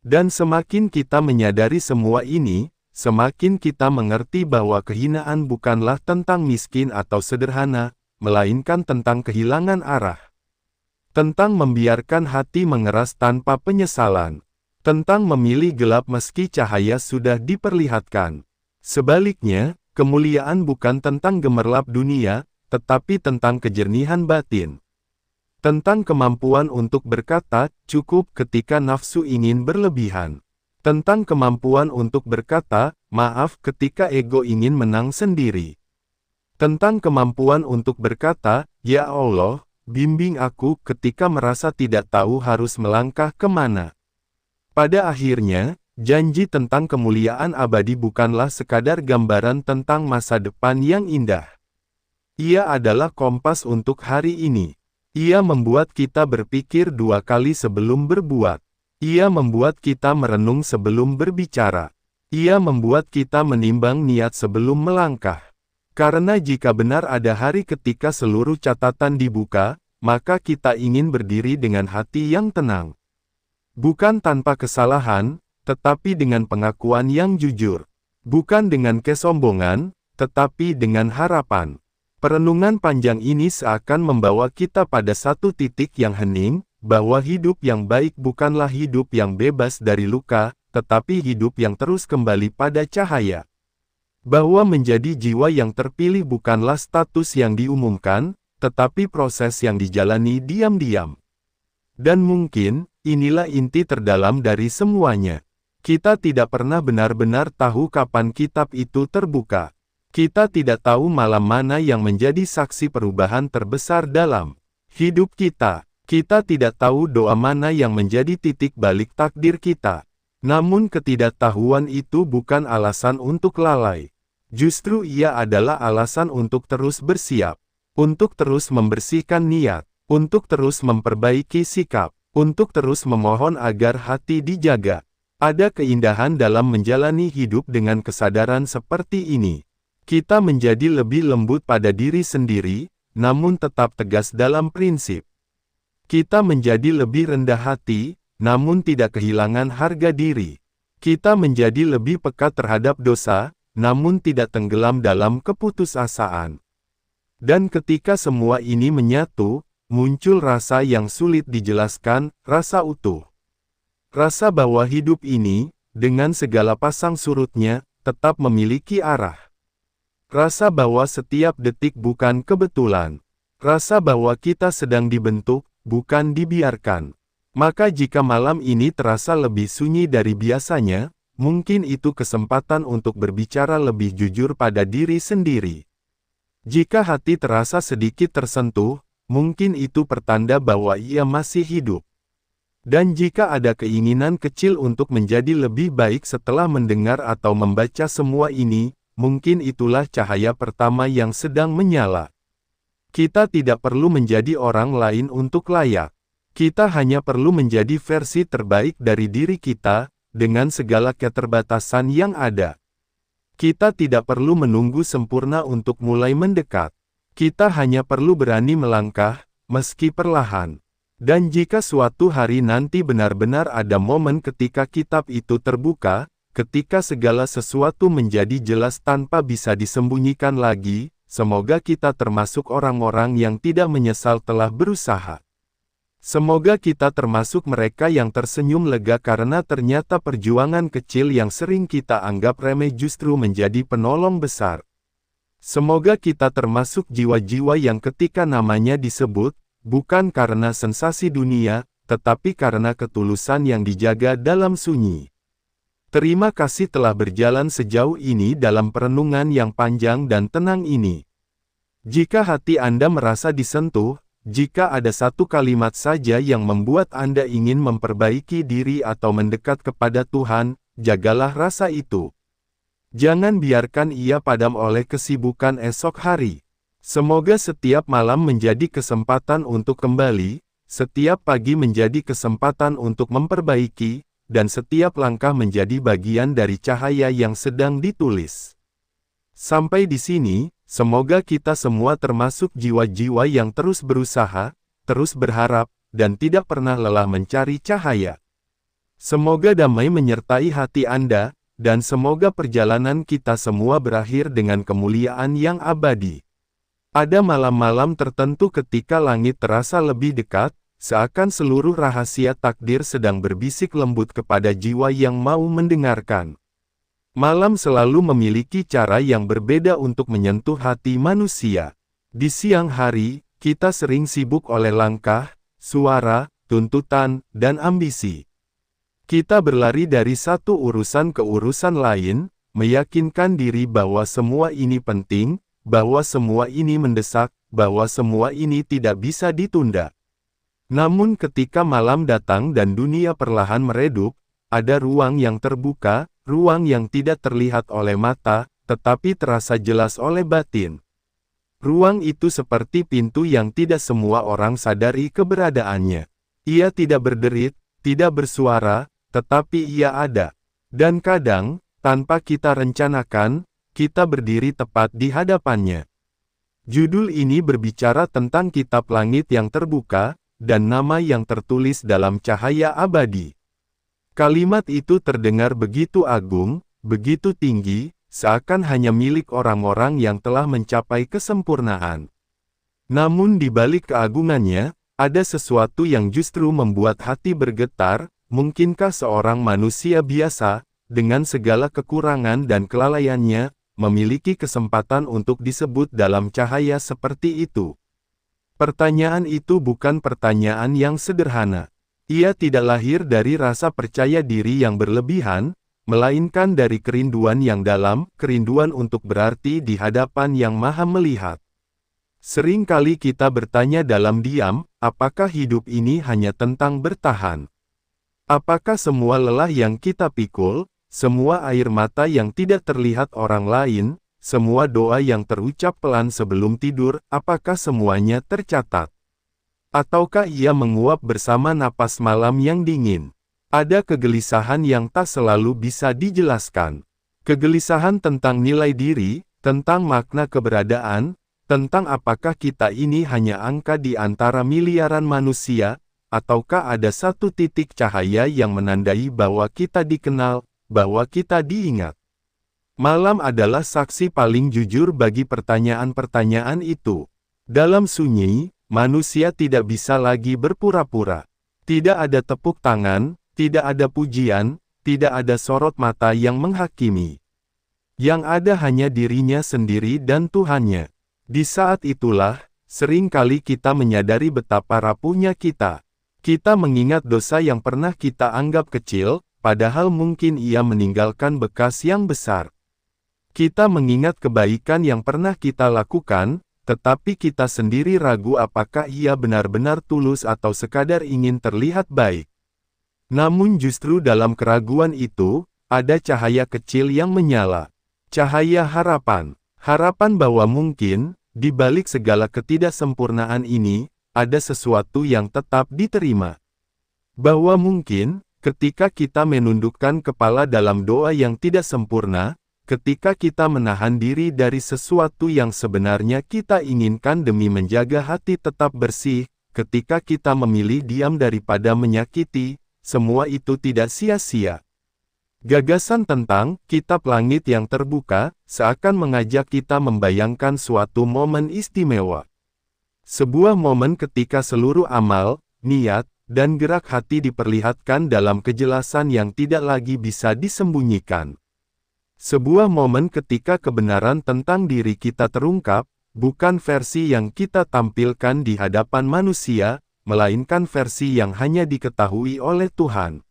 Dan semakin kita menyadari semua ini, semakin kita mengerti bahwa kehinaan bukanlah tentang miskin atau sederhana, melainkan tentang kehilangan arah. Tentang membiarkan hati mengeras tanpa penyesalan. Tentang memilih gelap meski cahaya sudah diperlihatkan. Sebaliknya, kemuliaan bukan tentang gemerlap dunia, tetapi tentang kejernihan batin. Tentang kemampuan untuk berkata, cukup ketika nafsu ingin berlebihan. Tentang kemampuan untuk berkata, maaf ketika ego ingin menang sendiri. Tentang kemampuan untuk berkata, ya Allah, bimbing aku ketika merasa tidak tahu harus melangkah kemana. Pada akhirnya, janji tentang kemuliaan abadi bukanlah sekadar gambaran tentang masa depan yang indah. Ia adalah kompas untuk hari ini. Ia membuat kita berpikir dua kali sebelum berbuat. Ia membuat kita merenung sebelum berbicara. Ia membuat kita menimbang niat sebelum melangkah. Karena jika benar ada hari ketika seluruh catatan dibuka, maka kita ingin berdiri dengan hati yang tenang. Bukan tanpa kesalahan, tetapi dengan pengakuan yang jujur. Bukan dengan kesombongan, tetapi dengan harapan. Perenungan panjang ini seakan membawa kita pada satu titik yang hening, bahwa hidup yang baik bukanlah hidup yang bebas dari luka, tetapi hidup yang terus kembali pada cahaya. Bahwa menjadi jiwa yang terpilih bukanlah status yang diumumkan, tetapi proses yang dijalani diam-diam. Dan mungkin, inilah inti terdalam dari semuanya. Kita tidak pernah benar-benar tahu kapan kitab itu terbuka. Kita tidak tahu malam mana yang menjadi saksi perubahan terbesar dalam hidup kita. Kita tidak tahu doa mana yang menjadi titik balik takdir kita. Namun ketidaktahuan itu bukan alasan untuk lalai. Justru ia adalah alasan untuk terus bersiap. Untuk terus membersihkan niat. Untuk terus memperbaiki sikap. Untuk terus memohon agar hati dijaga. Ada keindahan dalam menjalani hidup dengan kesadaran seperti ini. Kita menjadi lebih lembut pada diri sendiri, namun tetap tegas dalam prinsip. Kita menjadi lebih rendah hati, namun tidak kehilangan harga diri. Kita menjadi lebih peka terhadap dosa, namun tidak tenggelam dalam keputusasaan. Dan ketika semua ini menyatu, muncul rasa yang sulit dijelaskan, rasa utuh. Rasa bahwa hidup ini, dengan segala pasang surutnya, tetap memiliki arah. Rasa bahwa setiap detik bukan kebetulan. Rasa bahwa kita sedang dibentuk, bukan dibiarkan. Maka jika malam ini terasa lebih sunyi dari biasanya, mungkin itu kesempatan untuk berbicara lebih jujur pada diri sendiri. Jika hati terasa sedikit tersentuh, mungkin itu pertanda bahwa ia masih hidup. Dan jika ada keinginan kecil untuk menjadi lebih baik setelah mendengar atau membaca semua ini, mungkin itulah cahaya pertama yang sedang menyala. Kita tidak perlu menjadi orang lain untuk layak. Kita hanya perlu menjadi versi terbaik dari diri kita, dengan segala keterbatasan yang ada. Kita tidak perlu menunggu sempurna untuk mulai mendekat. Kita hanya perlu berani melangkah, meski perlahan. Dan jika suatu hari nanti benar-benar ada momen ketika kitab itu terbuka, ketika segala sesuatu menjadi jelas tanpa bisa disembunyikan lagi, semoga kita termasuk orang-orang yang tidak menyesal telah berusaha. Semoga kita termasuk mereka yang tersenyum lega karena ternyata perjuangan kecil yang sering kita anggap remeh justru menjadi penolong besar. Semoga kita termasuk jiwa-jiwa yang ketika namanya disebut, bukan karena sensasi dunia, tetapi karena ketulusan yang dijaga dalam sunyi. Terima kasih telah berjalan sejauh ini dalam perenungan yang panjang dan tenang ini. Jika hati Anda merasa disentuh, jika ada satu kalimat saja yang membuat Anda ingin memperbaiki diri atau mendekat kepada Tuhan, jagalah rasa itu. Jangan biarkan ia padam oleh kesibukan esok hari. Semoga setiap malam menjadi kesempatan untuk kembali, setiap pagi menjadi kesempatan untuk memperbaiki, dan setiap langkah menjadi bagian dari cahaya yang sedang ditulis. Sampai di sini, semoga kita semua termasuk jiwa-jiwa yang terus berusaha, terus berharap, dan tidak pernah lelah mencari cahaya. Semoga damai menyertai hati Anda, dan semoga perjalanan kita semua berakhir dengan kemuliaan yang abadi. Ada malam-malam tertentu ketika langit terasa lebih dekat, seakan seluruh rahasia takdir sedang berbisik lembut kepada jiwa yang mau mendengarkan. Malam selalu memiliki cara yang berbeda untuk menyentuh hati manusia. Di siang hari, kita sering sibuk oleh langkah, suara, tuntutan, dan ambisi. Kita berlari dari satu urusan ke urusan lain, meyakinkan diri bahwa semua ini penting, bahwa semua ini mendesak, bahwa semua ini tidak bisa ditunda. Namun ketika malam datang dan dunia perlahan meredup, ada ruang yang terbuka, ruang yang tidak terlihat oleh mata, tetapi terasa jelas oleh batin. Ruang itu seperti pintu yang tidak semua orang sadari keberadaannya. Ia tidak berderit, tidak bersuara, tetapi ia ada. Dan kadang, tanpa kita rencanakan, kita berdiri tepat di hadapannya. Judul ini berbicara tentang kitab langit yang terbuka, dan nama yang tertulis dalam cahaya abadi. Kalimat itu terdengar begitu agung, begitu tinggi, seakan hanya milik orang-orang yang telah mencapai kesempurnaan. Namun di balik keagungannya, ada sesuatu yang justru membuat hati bergetar. Mungkinkah seorang manusia biasa, dengan segala kekurangan dan kelalaiannya, memiliki kesempatan untuk disebut dalam cahaya seperti itu? Pertanyaan itu bukan pertanyaan yang sederhana. Ia tidak lahir dari rasa percaya diri yang berlebihan, melainkan dari kerinduan yang dalam, kerinduan untuk berarti di hadapan Yang Maha Melihat. Sering kali kita bertanya dalam diam, apakah hidup ini hanya tentang bertahan? Apakah semua lelah yang kita pikul, semua air mata yang tidak terlihat orang lain, semua doa yang terucap pelan sebelum tidur, apakah semuanya tercatat? Ataukah ia menguap bersama napas malam yang dingin? Ada kegelisahan yang tak selalu bisa dijelaskan. Kegelisahan tentang nilai diri, tentang makna keberadaan, tentang apakah kita ini hanya angka di antara miliaran manusia, ataukah ada satu titik cahaya yang menandai bahwa kita dikenal, bahwa kita diingat. Malam adalah saksi paling jujur bagi pertanyaan-pertanyaan itu. Dalam sunyi, manusia tidak bisa lagi berpura-pura. Tidak ada tepuk tangan, tidak ada pujian, tidak ada sorot mata yang menghakimi. Yang ada hanya dirinya sendiri dan Tuhannya. Di saat itulah, seringkali kita menyadari betapa rapuhnya kita. Kita mengingat dosa yang pernah kita anggap kecil, padahal mungkin ia meninggalkan bekas yang besar. Kita mengingat kebaikan yang pernah kita lakukan, tetapi kita sendiri ragu apakah ia benar-benar tulus atau sekadar ingin terlihat baik. Namun justru dalam keraguan itu, ada cahaya kecil yang menyala. Cahaya harapan. Harapan bahwa mungkin, di balik segala ketidaksempurnaan ini, ada sesuatu yang tetap diterima. Bahwa mungkin, ketika kita menundukkan kepala dalam doa yang tidak sempurna, ketika kita menahan diri dari sesuatu yang sebenarnya kita inginkan demi menjaga hati tetap bersih, ketika kita memilih diam daripada menyakiti, semua itu tidak sia-sia. Gagasan tentang kitab langit yang terbuka seakan mengajak kita membayangkan suatu momen istimewa. Sebuah momen ketika seluruh amal, niat, dan gerak hati diperlihatkan dalam kejelasan yang tidak lagi bisa disembunyikan. Sebuah momen ketika kebenaran tentang diri kita terungkap, bukan versi yang kita tampilkan di hadapan manusia, melainkan versi yang hanya diketahui oleh Tuhan.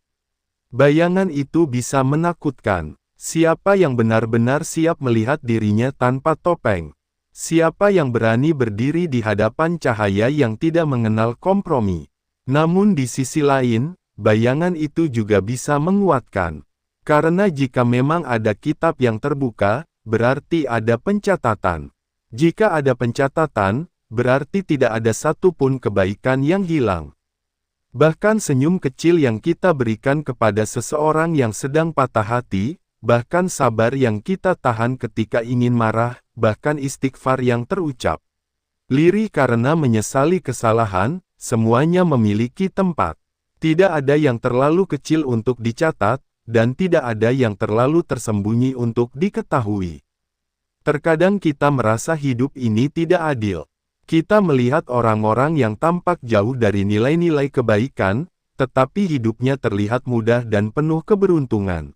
Bayangan itu bisa menakutkan. Siapa yang benar-benar siap melihat dirinya tanpa topeng? Siapa yang berani berdiri di hadapan cahaya yang tidak mengenal kompromi? Namun di sisi lain, bayangan itu juga bisa menguatkan. Karena jika memang ada kitab yang terbuka, berarti ada pencatatan. Jika ada pencatatan, berarti tidak ada satupun kebaikan yang hilang. Bahkan senyum kecil yang kita berikan kepada seseorang yang sedang patah hati, bahkan sabar yang kita tahan ketika ingin marah, bahkan istighfar yang terucap. Lirih karena menyesali kesalahan, semuanya memiliki tempat. Tidak ada yang terlalu kecil untuk dicatat, dan tidak ada yang terlalu tersembunyi untuk diketahui. Terkadang kita merasa hidup ini tidak adil. Kita melihat orang-orang yang tampak jauh dari nilai-nilai kebaikan, tetapi hidupnya terlihat mudah dan penuh keberuntungan.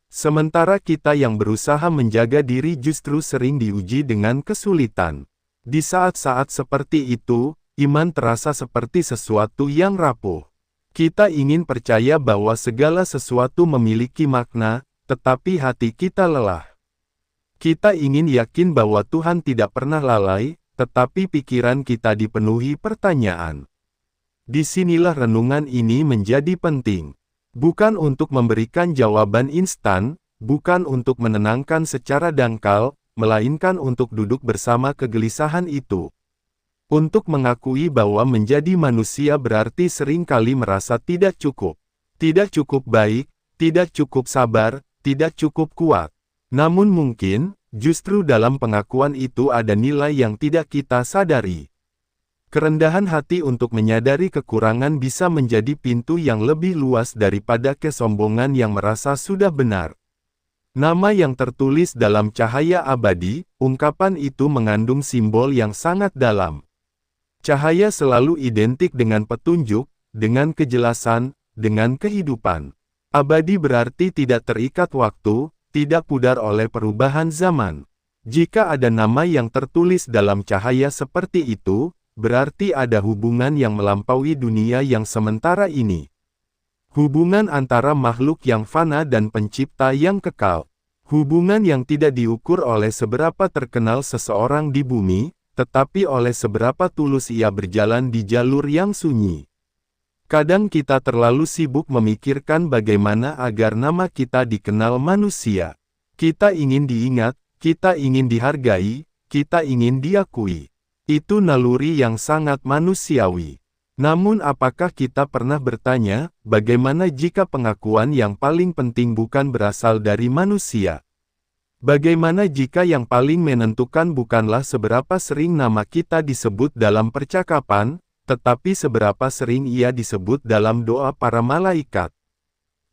Sementara kita yang berusaha menjaga diri justru sering diuji dengan kesulitan. Di saat-saat seperti itu, iman terasa seperti sesuatu yang rapuh. Kita ingin percaya bahwa segala sesuatu memiliki makna, tetapi hati kita lelah. Kita ingin yakin bahwa Tuhan tidak pernah lalai, tetapi pikiran kita dipenuhi pertanyaan. Disinilah renungan ini menjadi penting. Bukan untuk memberikan jawaban instan, bukan untuk menenangkan secara dangkal, melainkan untuk duduk bersama kegelisahan itu. Untuk mengakui bahwa menjadi manusia berarti seringkali merasa tidak cukup. Tidak cukup baik, tidak cukup sabar, tidak cukup kuat. Namun mungkin, justru dalam pengakuan itu ada nilai yang tidak kita sadari. Kerendahan hati untuk menyadari kekurangan bisa menjadi pintu yang lebih luas daripada kesombongan yang merasa sudah benar. Nama yang tertulis dalam cahaya abadi, ungkapan itu mengandung simbol yang sangat dalam. Cahaya selalu identik dengan petunjuk, dengan kejelasan, dengan kehidupan. Abadi berarti tidak terikat waktu, tidak pudar oleh perubahan zaman. Jika ada nama yang tertulis dalam cahaya seperti itu, berarti ada hubungan yang melampaui dunia yang sementara ini. Hubungan antara makhluk yang fana dan pencipta yang kekal. Hubungan yang tidak diukur oleh seberapa terkenal seseorang di bumi, tetapi oleh seberapa tulus ia berjalan di jalur yang sunyi. Kadang kita terlalu sibuk memikirkan bagaimana agar nama kita dikenal manusia. Kita ingin diingat, kita ingin dihargai, kita ingin diakui. Itu naluri yang sangat manusiawi. Namun apakah kita pernah bertanya, bagaimana jika pengakuan yang paling penting bukan berasal dari manusia? Bagaimana jika yang paling menentukan bukanlah seberapa sering nama kita disebut dalam percakapan, tetapi seberapa sering ia disebut dalam doa para malaikat?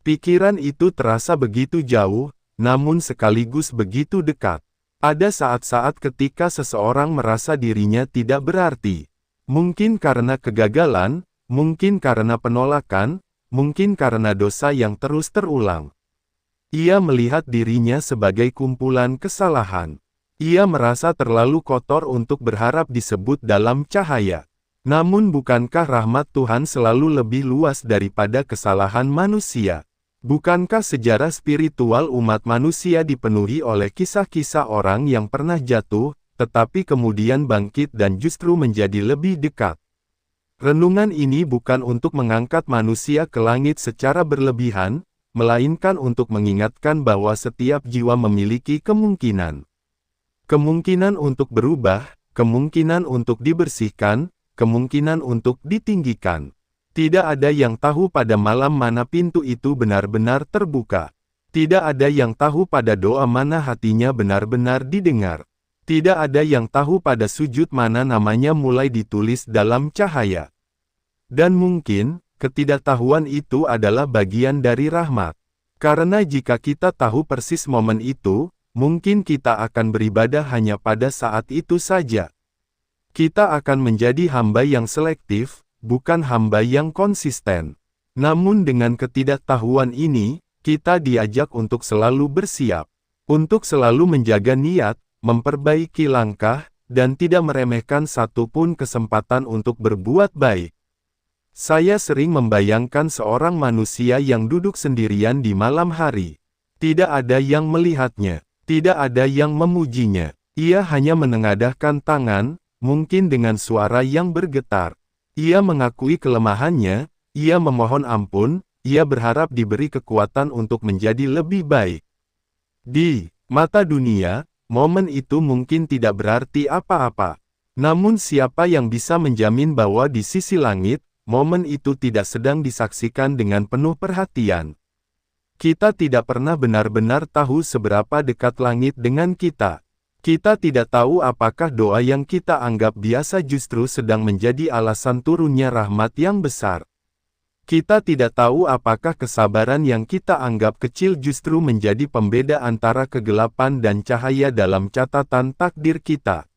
Pikiran itu terasa begitu jauh, namun sekaligus begitu dekat. Ada saat-saat ketika seseorang merasa dirinya tidak berarti. Mungkin karena kegagalan, mungkin karena penolakan, mungkin karena dosa yang terus terulang. Ia melihat dirinya sebagai kumpulan kesalahan. Ia merasa terlalu kotor untuk berharap disebut dalam cahaya. Namun bukankah rahmat Tuhan selalu lebih luas daripada kesalahan manusia? Bukankah sejarah spiritual umat manusia dipenuhi oleh kisah-kisah orang yang pernah jatuh, tetapi kemudian bangkit dan justru menjadi lebih dekat? Renungan ini bukan untuk mengangkat manusia ke langit secara berlebihan, melainkan untuk mengingatkan bahwa setiap jiwa memiliki kemungkinan. Kemungkinan untuk berubah, kemungkinan untuk dibersihkan, kemungkinan untuk ditinggikan. Tidak ada yang tahu pada malam mana pintu itu benar-benar terbuka. Tidak ada yang tahu pada doa mana hatinya benar-benar didengar. Tidak ada yang tahu pada sujud mana namanya mulai ditulis dalam cahaya. Dan mungkin, ketidaktahuan itu adalah bagian dari rahmat. Karena jika kita tahu persis momen itu, mungkin kita akan beribadah hanya pada saat itu saja. Kita akan menjadi hamba yang selektif, bukan hamba yang konsisten. Namun dengan ketidaktahuan ini, kita diajak untuk selalu bersiap. Untuk selalu menjaga niat, memperbaiki langkah, dan tidak meremehkan satupun kesempatan untuk berbuat baik. Saya sering membayangkan seorang manusia yang duduk sendirian di malam hari. Tidak ada yang melihatnya, tidak ada yang memujinya. Ia hanya menengadahkan tangan, mungkin dengan suara yang bergetar. Ia mengakui kelemahannya, ia memohon ampun, ia berharap diberi kekuatan untuk menjadi lebih baik. Di mata dunia, momen itu mungkin tidak berarti apa-apa. Namun siapa yang bisa menjamin bahwa di sisi langit, momen itu tidak sedang disaksikan dengan penuh perhatian. Kita tidak pernah benar-benar tahu seberapa dekat langit dengan kita. Kita tidak tahu apakah doa yang kita anggap biasa justru sedang menjadi alasan turunnya rahmat yang besar. Kita tidak tahu apakah kesabaran yang kita anggap kecil justru menjadi pembeda antara kegelapan dan cahaya dalam catatan takdir kita.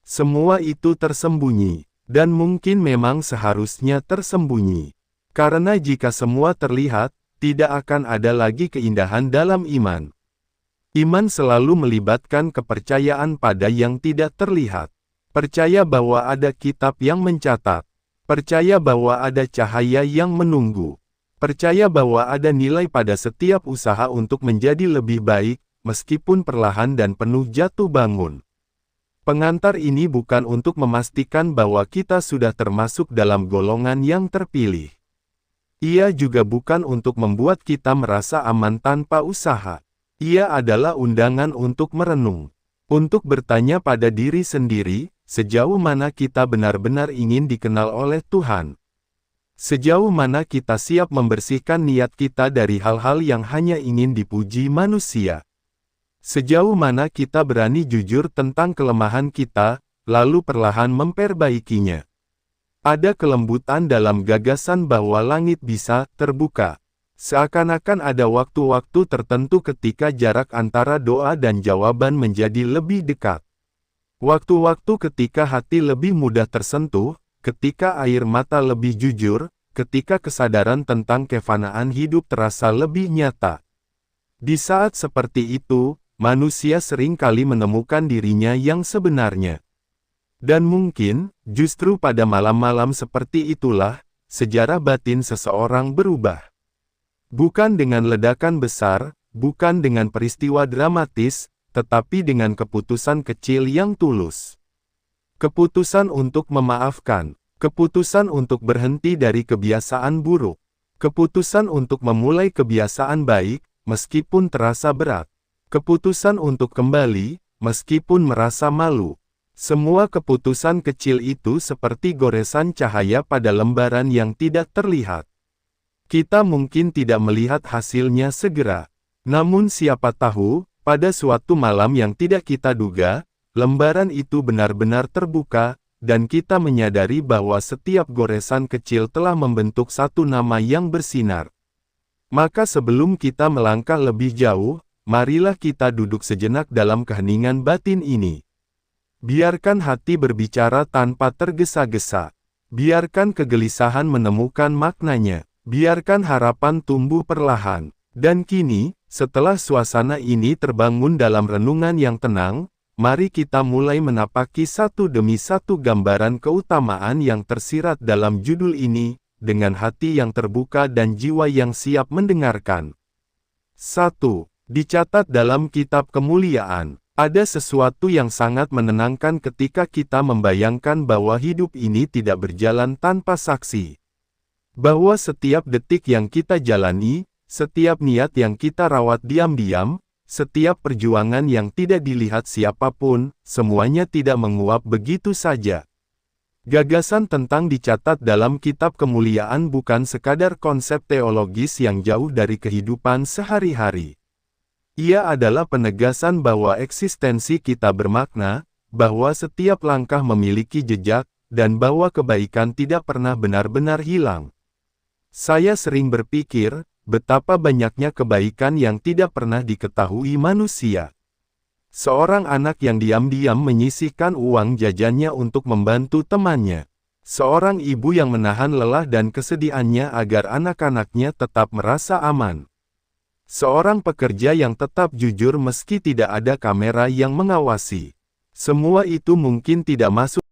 Semua itu tersembunyi. Dan mungkin memang seharusnya tersembunyi. Karena jika semua terlihat, tidak akan ada lagi keindahan dalam iman. Iman selalu melibatkan kepercayaan pada yang tidak terlihat. Percaya bahwa ada kitab yang mencatat. Percaya bahwa ada cahaya yang menunggu. Percaya bahwa ada nilai pada setiap usaha untuk menjadi lebih baik, meskipun perlahan dan penuh jatuh bangun. Pengantar ini bukan untuk memastikan bahwa kita sudah termasuk dalam golongan yang terpilih. Ia juga bukan untuk membuat kita merasa aman tanpa usaha. Ia adalah undangan untuk merenung. Untuk bertanya pada diri sendiri, sejauh mana kita benar-benar ingin dikenal oleh Tuhan. Sejauh mana kita siap membersihkan niat kita dari hal-hal yang hanya ingin dipuji manusia. Sejauh mana kita berani jujur tentang kelemahan kita, lalu perlahan memperbaikinya. Ada kelembutan dalam gagasan bahwa langit bisa terbuka. Seakan-akan ada waktu-waktu tertentu ketika jarak antara doa dan jawaban menjadi lebih dekat. Waktu-waktu ketika hati lebih mudah tersentuh, ketika air mata lebih jujur, ketika kesadaran tentang kefanaan hidup terasa lebih nyata. Di saat seperti itu, manusia sering kali menemukan dirinya yang sebenarnya. Dan mungkin, justru pada malam-malam seperti itulah, sejarah batin seseorang berubah. Bukan dengan ledakan besar, bukan dengan peristiwa dramatis, tetapi dengan keputusan kecil yang tulus. Keputusan untuk memaafkan, keputusan untuk berhenti dari kebiasaan buruk, keputusan untuk memulai kebiasaan baik, meskipun terasa berat. Keputusan untuk kembali, meskipun merasa malu. Semua keputusan kecil itu seperti goresan cahaya pada lembaran yang tidak terlihat. Kita mungkin tidak melihat hasilnya segera. Namun siapa tahu, pada suatu malam yang tidak kita duga, lembaran itu benar-benar terbuka, dan kita menyadari bahwa setiap goresan kecil telah membentuk satu nama yang bersinar. Maka sebelum kita melangkah lebih jauh, marilah kita duduk sejenak dalam keheningan batin ini. Biarkan hati berbicara tanpa tergesa-gesa. Biarkan kegelisahan menemukan maknanya. Biarkan harapan tumbuh perlahan. Dan kini, setelah suasana ini terbangun dalam renungan yang tenang, mari kita mulai menapaki satu demi satu gambaran keutamaan yang tersirat dalam judul ini, dengan hati yang terbuka dan jiwa yang siap mendengarkan. 1. Dicatat dalam kitab kemuliaan. Ada sesuatu yang sangat menenangkan ketika kita membayangkan bahwa hidup ini tidak berjalan tanpa saksi. Bahwa setiap detik yang kita jalani, setiap niat yang kita rawat diam-diam, setiap perjuangan yang tidak dilihat siapapun, semuanya tidak menguap begitu saja. Gagasan tentang dicatat dalam kitab kemuliaan bukan sekadar konsep teologis yang jauh dari kehidupan sehari-hari. Ia adalah penegasan bahwa eksistensi kita bermakna, bahwa setiap langkah memiliki jejak, dan bahwa kebaikan tidak pernah benar-benar hilang. Saya sering berpikir, betapa banyaknya kebaikan yang tidak pernah diketahui manusia. Seorang anak yang diam-diam menyisihkan uang jajannya untuk membantu temannya. Seorang ibu yang menahan lelah dan kesedihannya agar anak-anaknya tetap merasa aman. Seorang pekerja yang tetap jujur meski tidak ada kamera yang mengawasi. Semua itu mungkin tidak masuk